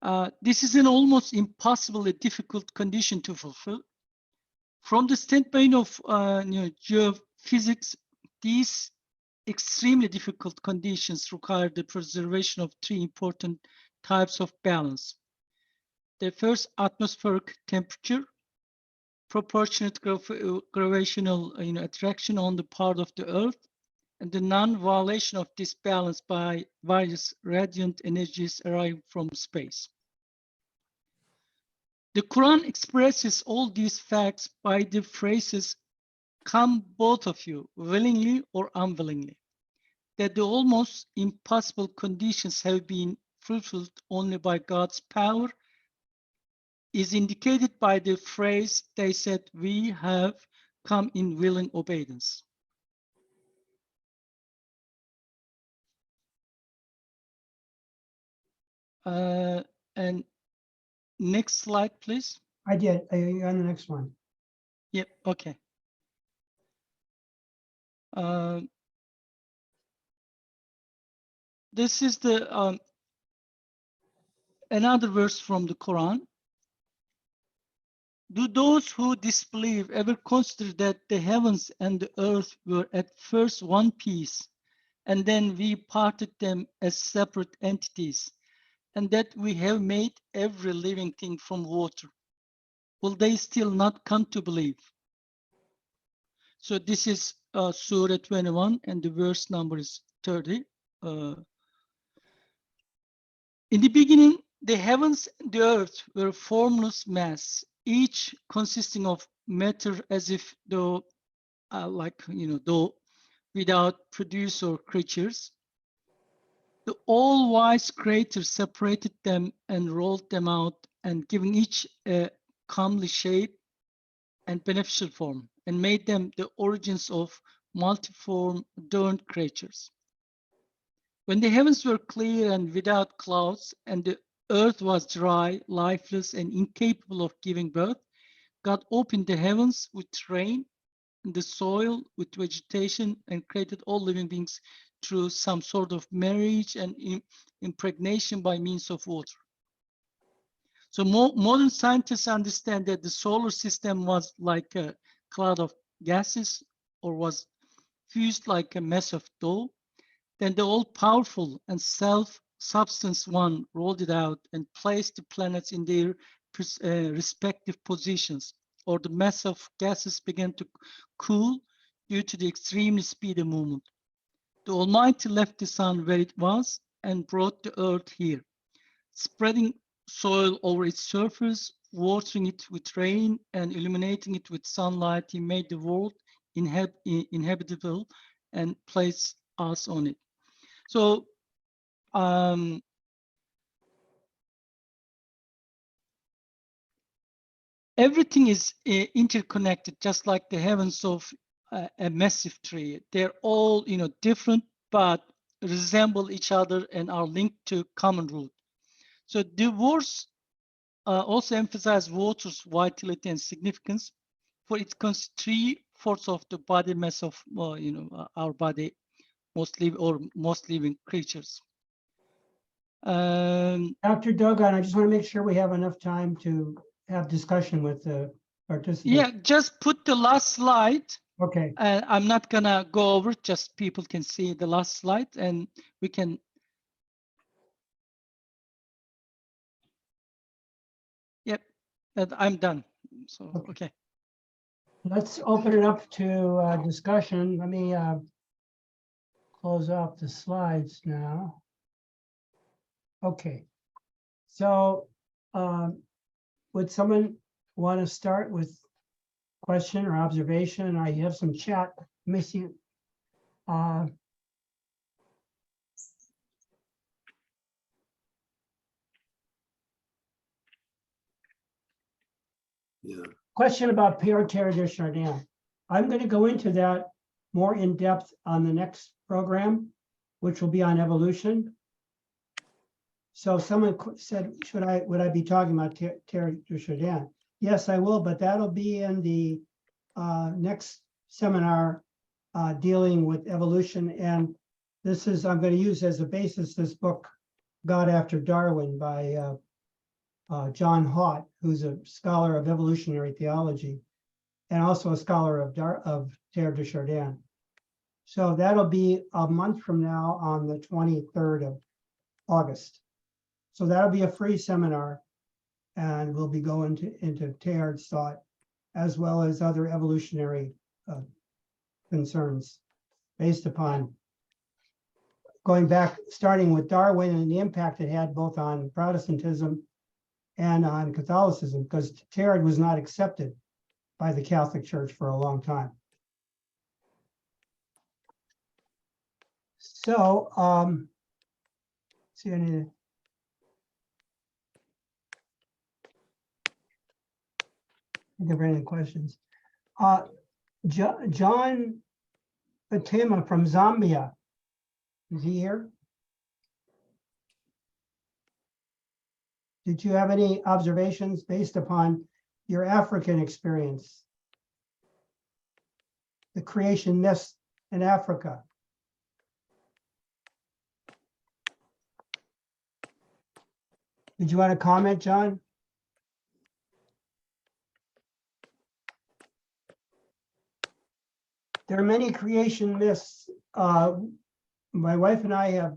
earth. This is an almost impossibly difficult condition to fulfill. From the standpoint of geophysics, these extremely difficult conditions require the preservation of 3 important types of balance. The first, atmospheric temperature, proportionate gravitational attraction on the part of the Earth, and the non-violation of this balance by various radiant energies arriving from space. The Quran expresses all these facts by the phrases, come both of you, willingly or unwillingly. that the almost impossible conditions have been fulfilled only by God's power is indicated by the phrase they said, "We have come in willing obedience." And next slide, please. I did. On the next one. Yep, okay. This is the another verse from the Quran. Do those who disbelieve ever consider that the heavens and the earth were at first one piece, and then we parted them as separate entities, and that we have made every living thing from water? Will they still not come to believe? So this is Surah 21, and the verse number is 30. In the beginning, the heavens and the earth were formless mass, each consisting of matter as if though, though without produce or creatures. The all-wise creator separated them and rolled them out and giving each a comely shape and beneficial form, and made them the origins of multiform adorned creatures. When the heavens were clear and without clouds, and the earth was dry, lifeless, and incapable of giving birth, God opened the heavens with rain, and the soil with vegetation, and created all living beings through some sort of marriage and impregnation by means of water. So modern scientists understand that the solar system was like a cloud of gases, or was fused like a mess of dough. Then the all-powerful and self-substance one rolled it out and placed the planets in their respective positions, or the mass of gases began to cool due to the extremely speedy movement. The Almighty left the sun where it was and brought the earth here, spreading soil over its surface, watering it with rain, and illuminating it with sunlight. He made the world inhabitable and placed us on it. So everything is interconnected, just like the heavens of a massive tree. They're all, different, but resemble each other and are linked to common root. So the verse also emphasizes water's vitality and significance, for it constitutes 3/4 of the body mass of, our body, most living creatures. Dr. Dogon, I just want to make sure we have enough time to have discussion with the participants. Yeah, just put the last slide. Okay. I'm not gonna go over, just people can see the last slide and we can. Yep, I'm done. So, okay. Let's open it up to discussion. Let me close off the slides now. Okay. So would someone want to start with question or observation? I have some chat missing. Yeah. Question about Pierre de Chardin. I'm going to go into that more in depth on the next program, which will be on evolution. So someone said, would I be talking about Pierre de Chardin? Yes, I will, but that'll be in the next seminar dealing with evolution. And this is, I'm going to use as a basis this book, God After Darwin by John Haught, who's a scholar of evolutionary theology and also a scholar of Pierre de Chardin. So that'll be a month from now on the 23rd of August. So that'll be a free seminar, and we'll be going into Teilhard's thought as well as other evolutionary concerns based upon going back, starting with Darwin and the impact it had both on Protestantism and on Catholicism, because Teilhard was not accepted by the Catholic Church for a long time. So, see any. If there are any questions. John Fatima from Zambia. Is he here? Did you have any observations based upon your African experience? The creation myths in Africa. Did you want to comment, John? There are many creation myths. My wife and I have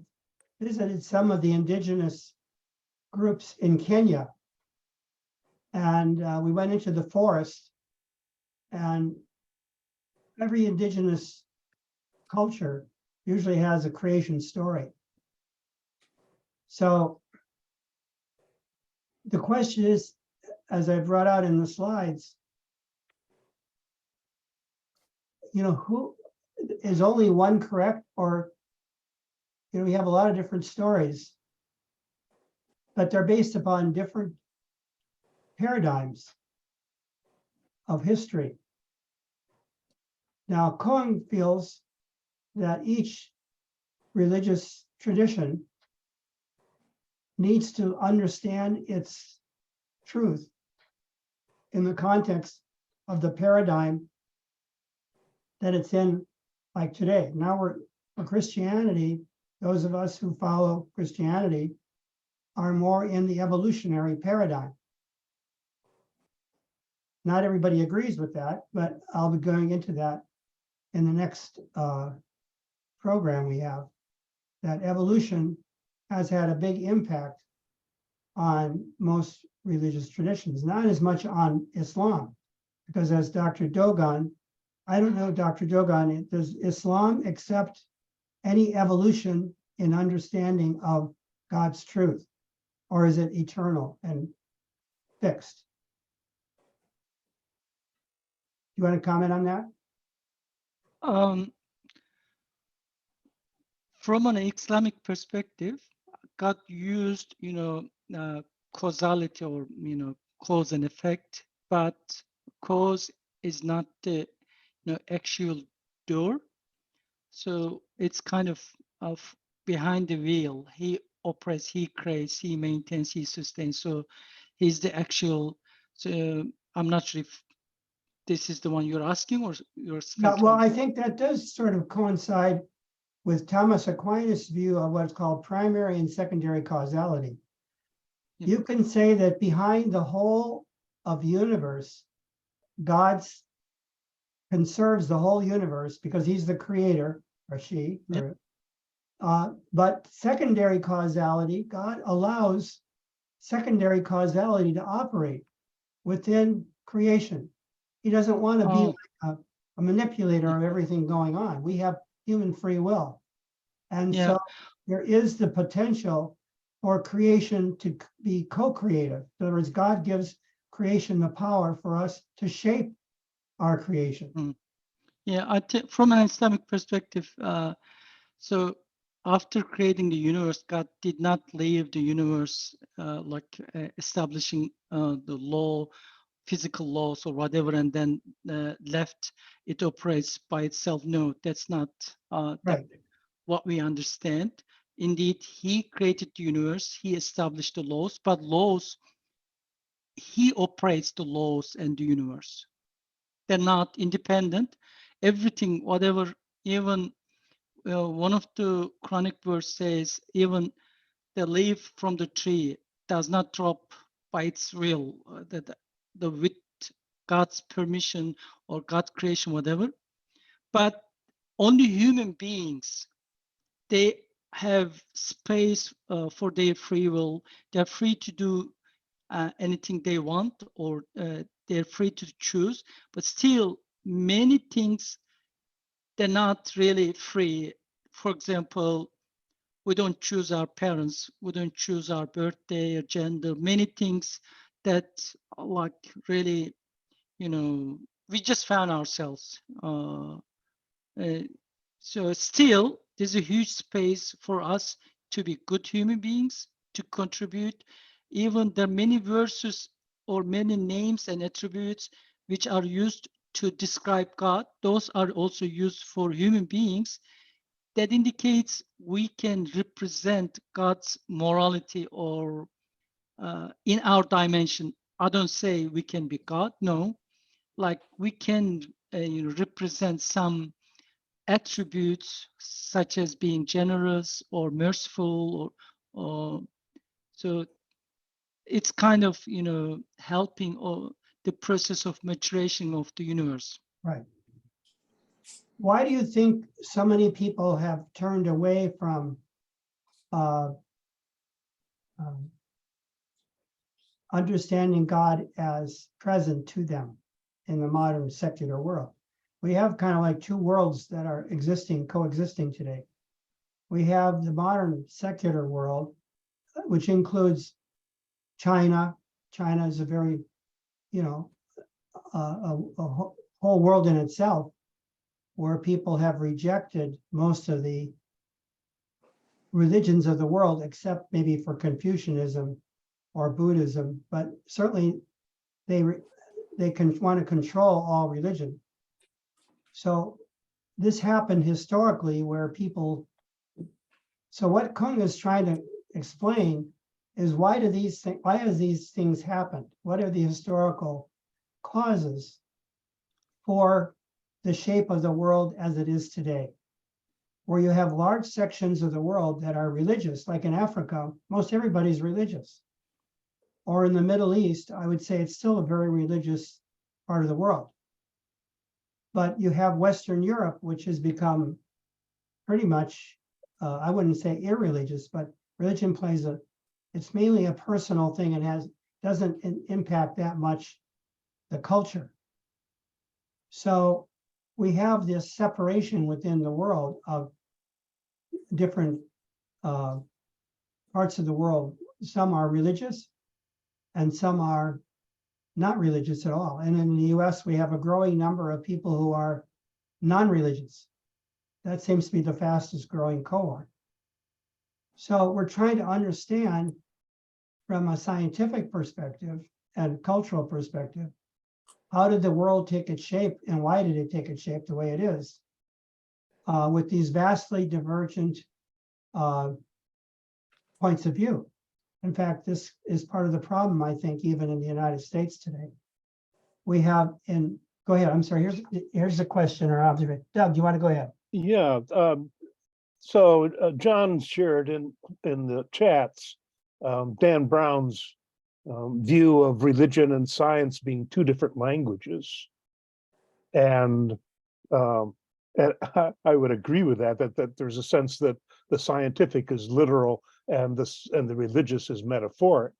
visited some of the indigenous groups in Kenya. And we went into the forest, and every indigenous culture usually has a creation story. So the question is, as I brought out in the slides, who is only one correct? Or, we have a lot of different stories, but they're based upon different paradigms of history. Now, Kung feels that each religious tradition needs to understand its truth in the context of the paradigm that it's in, like today. Now for Christianity, those of us who follow Christianity are more in the evolutionary paradigm. Not everybody agrees with that, but I'll be going into that in the next program we have. That evolution has had a big impact on most religious traditions, not as much on Islam, because as Dr. Dogon, I don't know, Dr. Dogon, does Islam accept any evolution in understanding of God's truth, or is it eternal and fixed? You want to comment on that? From an Islamic perspective, God used, causality or, cause and effect, but cause is not the actual door. So it's kind of behind the wheel. He operates, he creates, he maintains, he sustains. So he's the actual, so I'm not sure if this is the one you're asking or you're Yeah, well, I think that does sort of coincide with Thomas Aquinas' view of what's called primary and secondary causality. Yeah. You can say that behind the whole of the universe, God conserves the whole universe because he's the creator, or she. Yeah. But secondary causality, God allows secondary causality to operate within creation. He doesn't want to be like a manipulator of everything going on. We have human free will. And so there is the potential for creation to be co-creative. In other words, God gives creation the power for us to shape our creation. Yeah, I think from an Islamic perspective, so after creating the universe, God did not leave the universe establishing the law, physical laws or whatever, and then left it operates by itself. No, that's not Right. what we understand. Indeed, he created the universe, he established the laws, but laws, he operates the laws and the universe. They're not independent. Everything, whatever, even one of the Quranic verse says, even the leaf from the tree does not drop by its will, the with God's permission or God's creation, whatever. But only human beings, they have space for their free will. They're free to do anything they want, or they're free to choose. But still, many things, they're not really free. For example, we don't choose our parents, we don't choose our birthday or gender, many things that like really, we just found ourselves. So still, there's a huge space for us to be good human beings, to contribute. Even there are many verses or many names and attributes which are used to describe God. Those are also used for human beings. That indicates we can represent God's morality or in our dimension. I don't say we can be God, no. Like we can represent some attributes such as being generous or merciful, or so it's kind of helping or the process of maturation of the universe. Right. Why do you think so many people have turned away from understanding God as present to them in the modern secular world? We have kind of like two worlds that are coexisting today. We have the modern secular world, which includes China. China is a very, a whole world in itself, where people have rejected most of the religions of the world, except maybe for Confucianism or Buddhism, but certainly they want to control all religion. So this happened historically where people, so what Kung is trying to explain is why has these things happened? What are the historical causes for the shape of the world as it is today, where you have large sections of the world that are religious, like in Africa, most everybody's religious. Or in the Middle East, I would say it's still a very religious part of the world. But you have Western Europe, which has become pretty much, I wouldn't say irreligious, but religion plays it's mainly a personal thing and doesn't impact that much the culture. So we have this separation within the world of different parts of the world. Some are religious and some are not religious at all. And in the US, we have a growing number of people who are non-religious. That seems to be the fastest growing cohort. So we're trying to understand from a scientific perspective and cultural perspective, how did the world take its shape and why did it take its shape the way it is? With these vastly divergent points of view. In fact, this is part of the problem, I think, even in the United States today. We have go ahead, I'm sorry, here's a question or observation. Doug, do you want to go ahead? Yeah, so John shared in the chats Dan Brown's view of religion and science being two different languages. And I would agree with that there's a sense that the scientific is literal and the religious is metaphoric.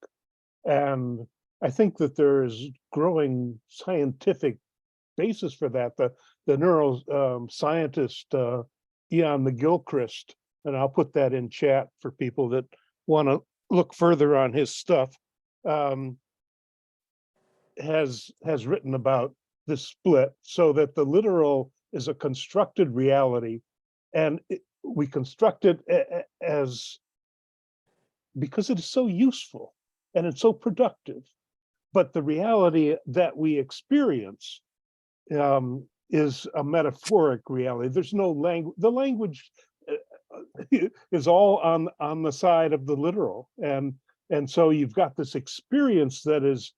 And I think that there is growing scientific basis for that. The neuroscientist Ian McGilchrist, and I'll put that in chat for people that want to look further on his stuff, has written about this split, so that the literal is a constructed reality, and we construct it as because it is so useful and it's so productive. But the reality that we experience is a metaphoric reality. There's no language. The language is all on the side of the literal, and so you've got this experience that is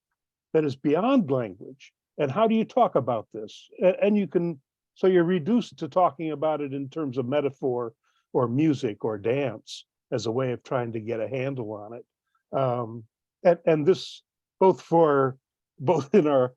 beyond language. And how do you talk about this? And so you're reduced to talking about it in terms of metaphor or music or dance as a way of trying to get a handle on it. And this both in our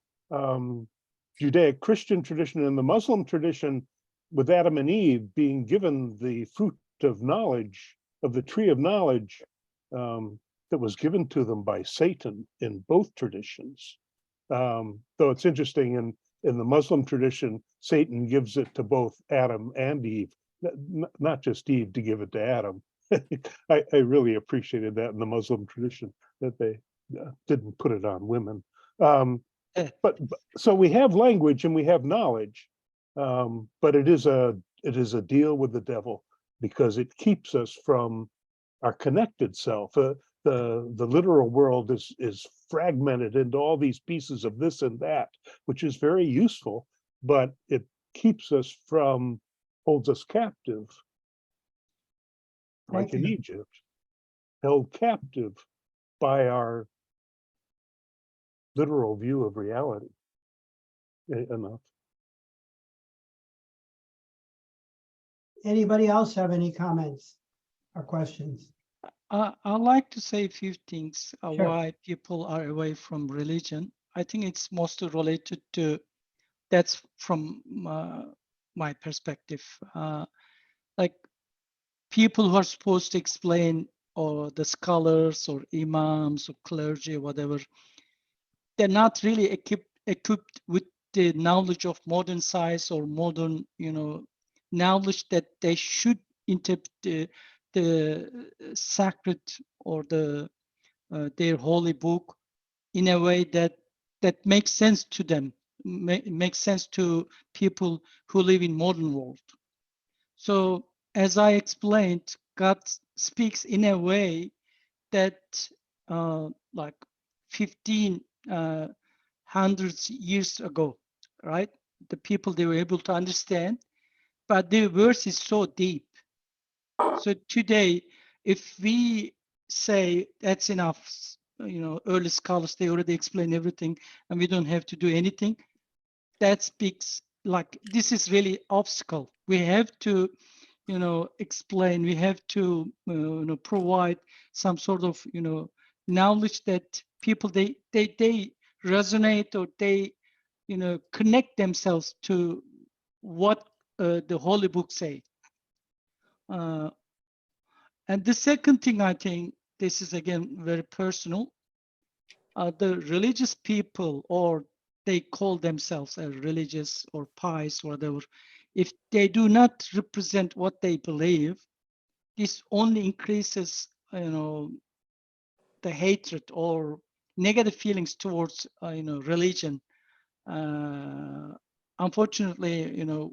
Judaic-Christian tradition and the Muslim tradition, with Adam and Eve being given the fruit of knowledge, of the tree of knowledge, that was given to them by Satan in both traditions. Though it's interesting, in the Muslim tradition, Satan gives it to both Adam and Eve, not just Eve to give it to Adam. I really appreciated that in the Muslim tradition, that they didn't put it on women. But so we have language and we have knowledge, but it is a deal with the devil. because it keeps us from our connected self. The literal world is fragmented into all these pieces of this and that, which is very useful, but it keeps us from, holds us captive, like in Egypt, held captive by our literal view of reality. Enough. Anybody else have any comments or questions? I'd like to say a few things Sure. why people are away from religion. I think it's mostly related to, that's from my perspective. Like people who are supposed to explain, or the scholars or imams or clergy or whatever, they're not really equipped with the knowledge of modern science or modern, knowledge that they should interpret the sacred or their holy book in a way that makes sense to them, makes sense to people who live in modern world. So as I explained, God speaks in a way that like 1500 years ago, right? The people, they were able to understand, but the verse is so deep. So today, if we say that's enough, early scholars, they already explain everything and we don't have to do anything, that speaks like this is really obstacle. We have to, explain, we have to, provide some sort of, knowledge that people, they resonate, or they, connect themselves to what the Holy Book say. And the second thing, I think this is again very personal. The religious people, or they call themselves religious or pious, whatever, if they do not represent what they believe, this only increases, the hatred or negative feelings towards, religion. Unfortunately,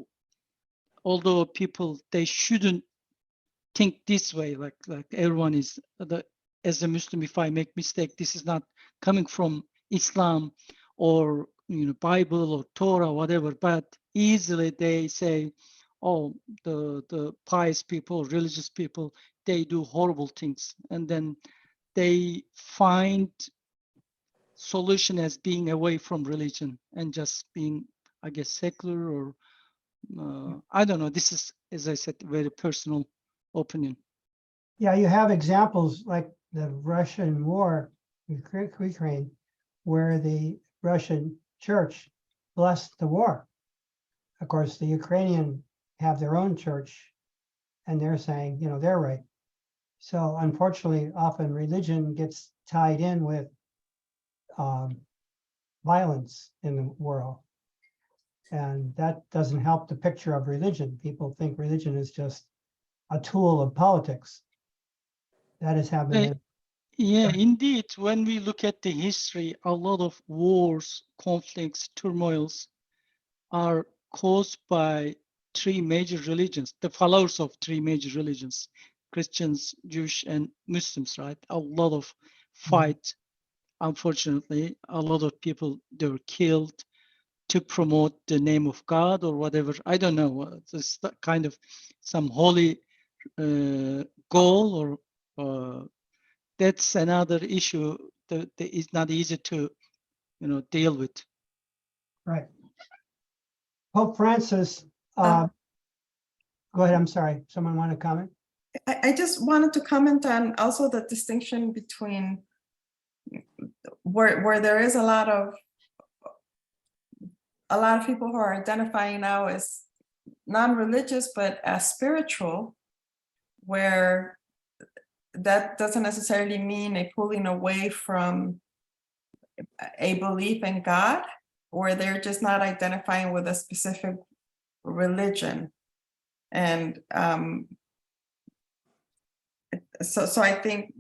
although people, they shouldn't think this way, like everyone is as a Muslim, if I make mistake, this is not coming from Islam or Bible or Torah, whatever, but easily they say, oh, the pious people, religious people, they do horrible things, and then they find solution as being away from religion and just being, I guess, secular, or I don't know. This is, as I said, very personal opinion. Yeah, you have examples like the Russian war, Ukraine, where the Russian church blessed the war. Of course, the Ukrainian have their own church, and they're saying, they're right. So unfortunately, often religion gets tied in with violence in the world. And that doesn't help the picture of religion. People think religion is just a tool of politics. That is happening. Yeah, indeed. When we look at the history, a lot of wars, conflicts, turmoils are caused by three major religions, the followers of three major religions, Christians, Jewish, and Muslims, right? A lot of fight. Unfortunately, a lot of people, they were killed to promote the name of God or whatever. I don't know. It's kind of some holy goal, or that's another issue that is not easy to, deal with. Right. Pope Francis, go ahead, I'm sorry. Someone want to comment? I just wanted to comment on also the distinction between where there is a lot of people who are identifying now as non-religious but as spiritual, where that doesn't necessarily mean a pulling away from a belief in God, or they're just not identifying with a specific religion. And so I think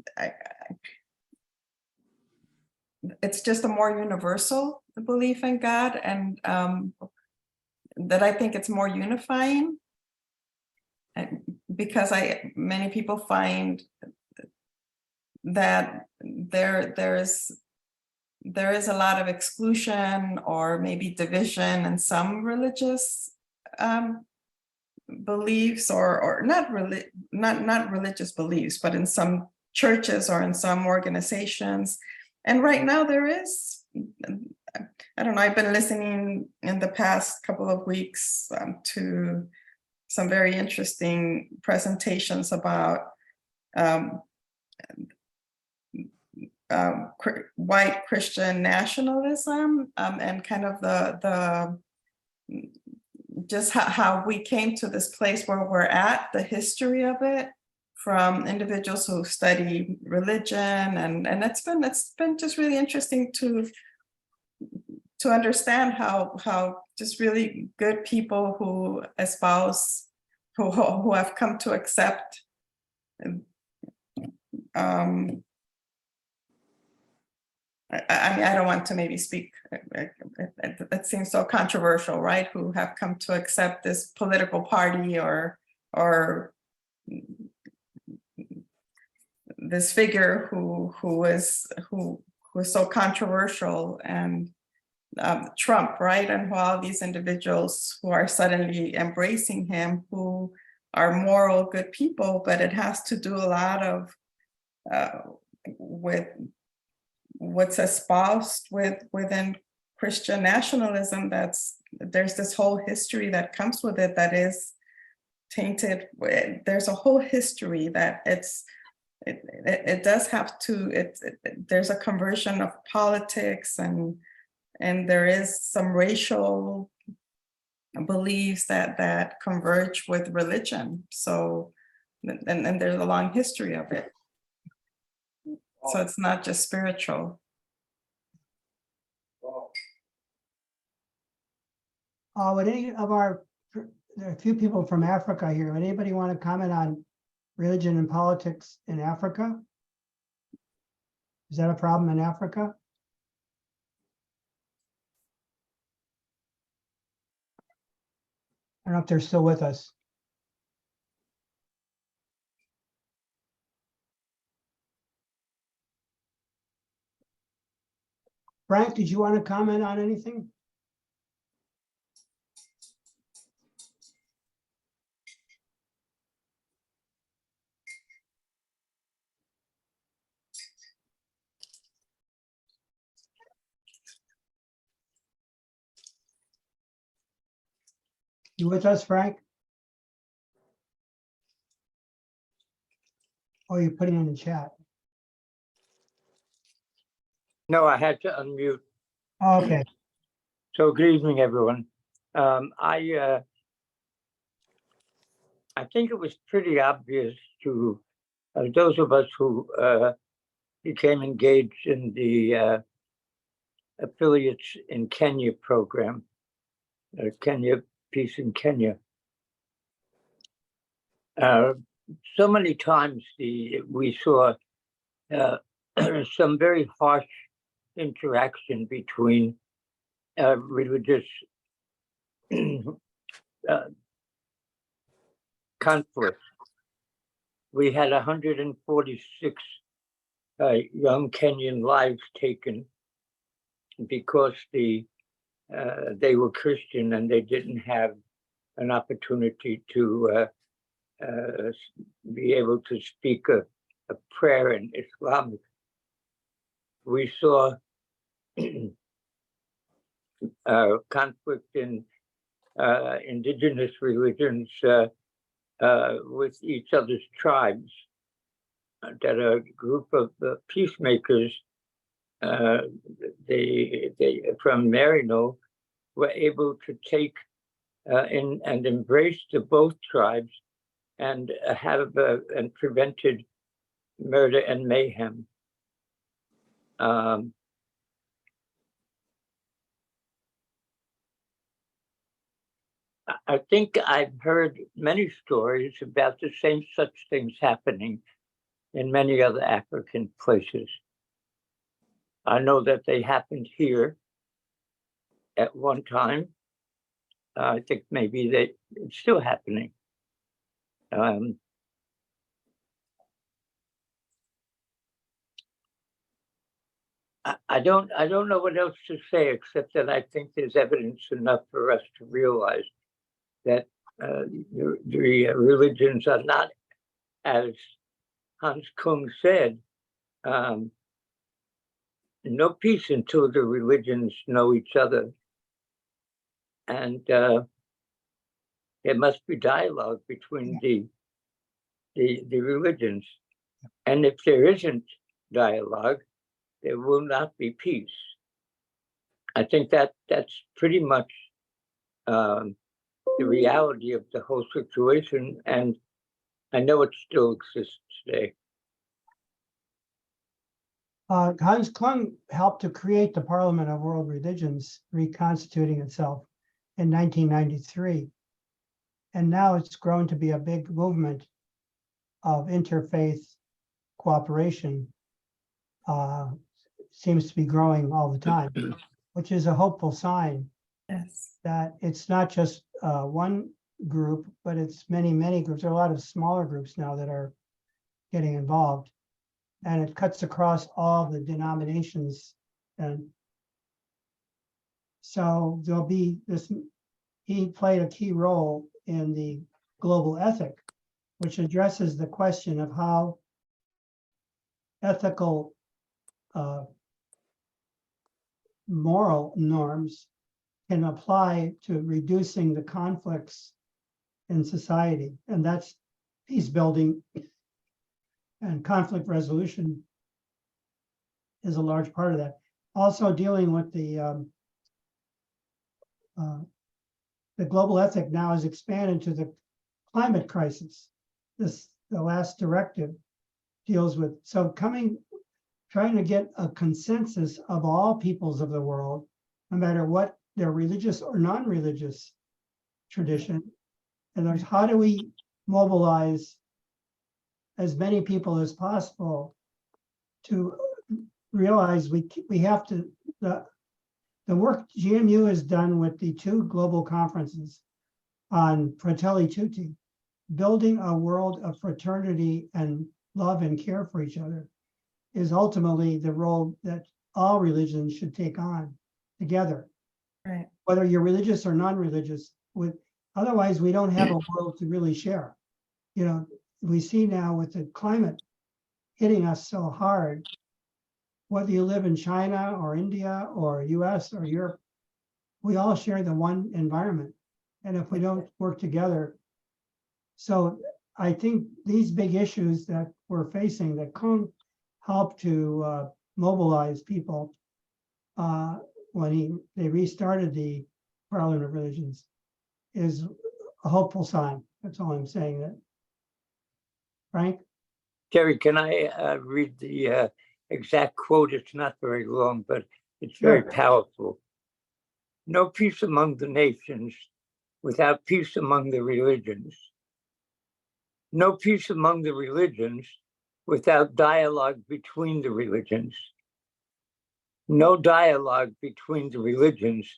it's just a more universal belief in God, and that I think it's more unifying. because many people find that there is a lot of exclusion or maybe division in some religious beliefs, or not religious beliefs, but in some churches or in some organizations. And right now there is, I don't know, I've been listening in the past couple of weeks to some very interesting presentations about white Christian nationalism, and kind of the just how we came to this place where we're at, the history of it, from individuals who study religion, and it's been just really interesting to understand how just really good people who espouse, who have come to accept I mean, I don't want to maybe speak, it seems so controversial, right? Who have come to accept this political party or this figure who is so controversial, and Trump, right? And who all these individuals who are suddenly embracing him, who are moral, good people, but it has to do a lot of with what's espoused within Christian nationalism. There's this whole history that comes with it that is tainted. There's a whole history that it does have to, there's a conversion of politics, and there is some racial beliefs that converge with religion. So, and there's a long history of it. So it's not just spiritual. Would any of there are a few people from Africa here. Would anybody want to comment on religion and politics in Africa? Is that a problem in Africa? I don't know if they're still with us. Frank, did you want to comment on anything? You with us, Frank? Or you're putting it in the chat? No, I had to unmute. Oh, okay. So good evening, everyone. I think it was pretty obvious to those of us who became engaged in the affiliates in Kenya program, Kenya Peace in Kenya. So many times we saw some very harsh interaction between religious conflicts. We had 146 young Kenyan lives taken because they were Christian and they didn't have an opportunity to be able to speak a prayer in Islamic. We saw conflict in indigenous religions with each other's tribes, that a group of peacemakers they from Marino were able to take in and embrace both tribes and have and prevented murder and mayhem. I think I've heard many stories about the same such things happening in many other African places. I know that they happened here at one time. I think maybe it's still happening. I don't know what else to say, except that I think there's evidence enough for us to realize that the religions are not, as Hans Kung said, no peace until the religions know each other. And there must be dialogue between the religions. And if there isn't dialogue, there will not be peace. I think that that's pretty much the reality of the whole situation. And I know it still exists today. Hans Kung helped to create the Parliament of World Religions, reconstituting itself in 1993. And now it's grown to be a big movement of interfaith cooperation. Seems to be growing all the time, which is a hopeful sign Yes. that it's not just one group, but it's many, many groups. There are a lot of smaller groups now that are getting involved. And it cuts across all the denominations. And so there'll be this, he played a key role in the global ethic, which addresses the question of how ethical moral norms can apply to reducing the conflicts in society. And that's peace building and conflict resolution is a large part of that. Also dealing with the global ethic now is expanded to the climate crisis. The last directive deals with, so trying to get a consensus of all peoples of the world, no matter what their religious or non-religious tradition. And there's how do we mobilize as many people as possible to realize we have to, the work GMU has done with the 2 global conferences on Fratelli Tutti, building a world of fraternity and love and care for each other, is ultimately the role that all religions should take on together. Right. Whether you're religious or non-religious, otherwise we don't have a world to really share. You know, we see now with the climate hitting us so hard, whether you live in China or India or US or Europe, we all share the one environment. And if we don't work together, so I think these big issues that we're facing, that Kung helped to mobilize people when they restarted the Parliament of Religions, is a hopeful sign. That's all I'm saying. That Frank? Terry, can I read the exact quote? It's not very long, but it's very powerful. No peace among the nations without peace among the religions. No peace among the religions without dialogue between the religions. No dialogue between the religions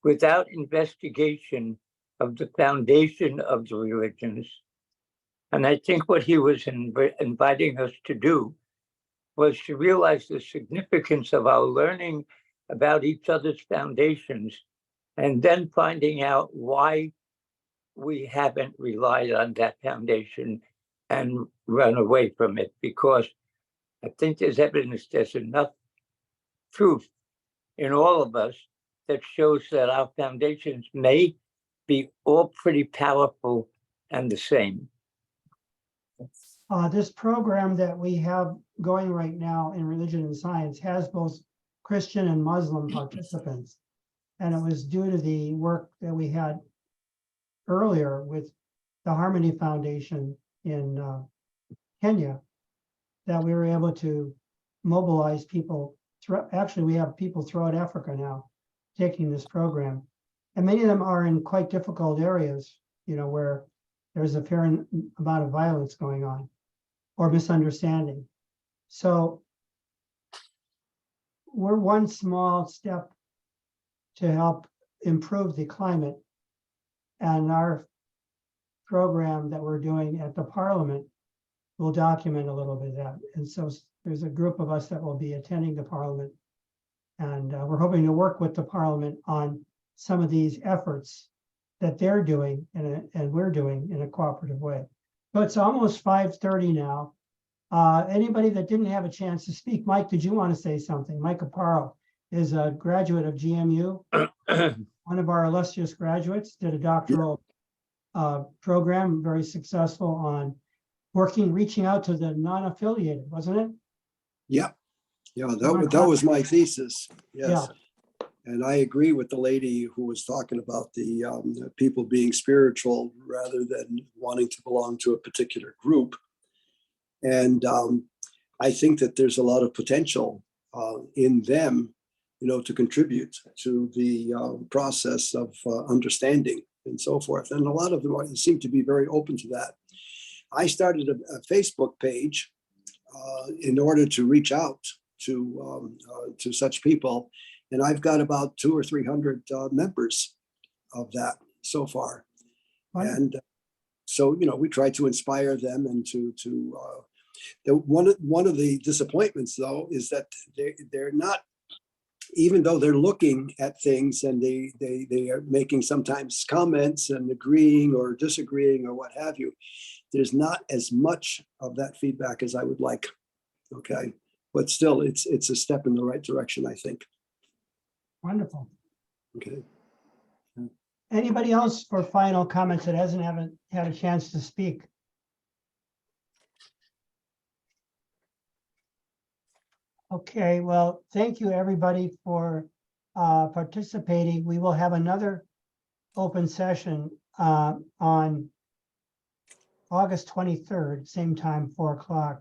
without investigation of the foundation of the religions. And I think what he was inviting us to do was to realize the significance of our learning about each other's foundations and then finding out why we haven't relied on that foundation and run away from it. Because I think there's evidence, there's enough truth in all of us that shows that our foundations may be all pretty powerful and the same. This program that we have going right now in Religion and Science has both Christian and Muslim participants. And it was due to the work that we had earlier with the Harmony Foundation in Kenya that we were able to mobilize people. Actually, we have people throughout Africa now taking this program. And many of them are in quite difficult areas, you know, where there's a fair amount of violence going on or misunderstanding. So we're one small step to help improve the climate. And our program that we're doing at the Parliament, we'll document a little bit of that. And so there's a group of us that will be attending the Parliament. And we're hoping to work with the Parliament on some of these efforts that they're doing and we're doing in a cooperative way. So it's almost 5:30 now. Anybody that didn't have a chance to speak, Mike, did you want to say something? Mike Aparo is a graduate of GMU, one of our illustrious graduates, did a doctoral program, very successful on reaching out to the non-affiliated, wasn't it? Yeah, yeah, that was my thesis. Yes. And I agree with the lady who was talking about the people being spiritual rather than wanting to belong to a particular group. And I think that there's a lot of potential in them, to contribute to the process of understanding and so forth. And a lot of them seem to be very open to that. I started a Facebook page in order to reach out to such people. And I've got about 200 or 300 members of that so far. Wonderful. And so, we try to inspire them and one of the disappointments though, is that they're not, even though they're looking at things and they are making sometimes comments and agreeing or disagreeing or what have you, there's not as much of that feedback as I would like. Okay. But still, it's a step in the right direction, I think. Wonderful. Okay. Anybody else for final comments that haven't had a chance to speak? Okay, well, thank you everybody for participating. We will have another open session on August 23rd, same time, 4 o'clock.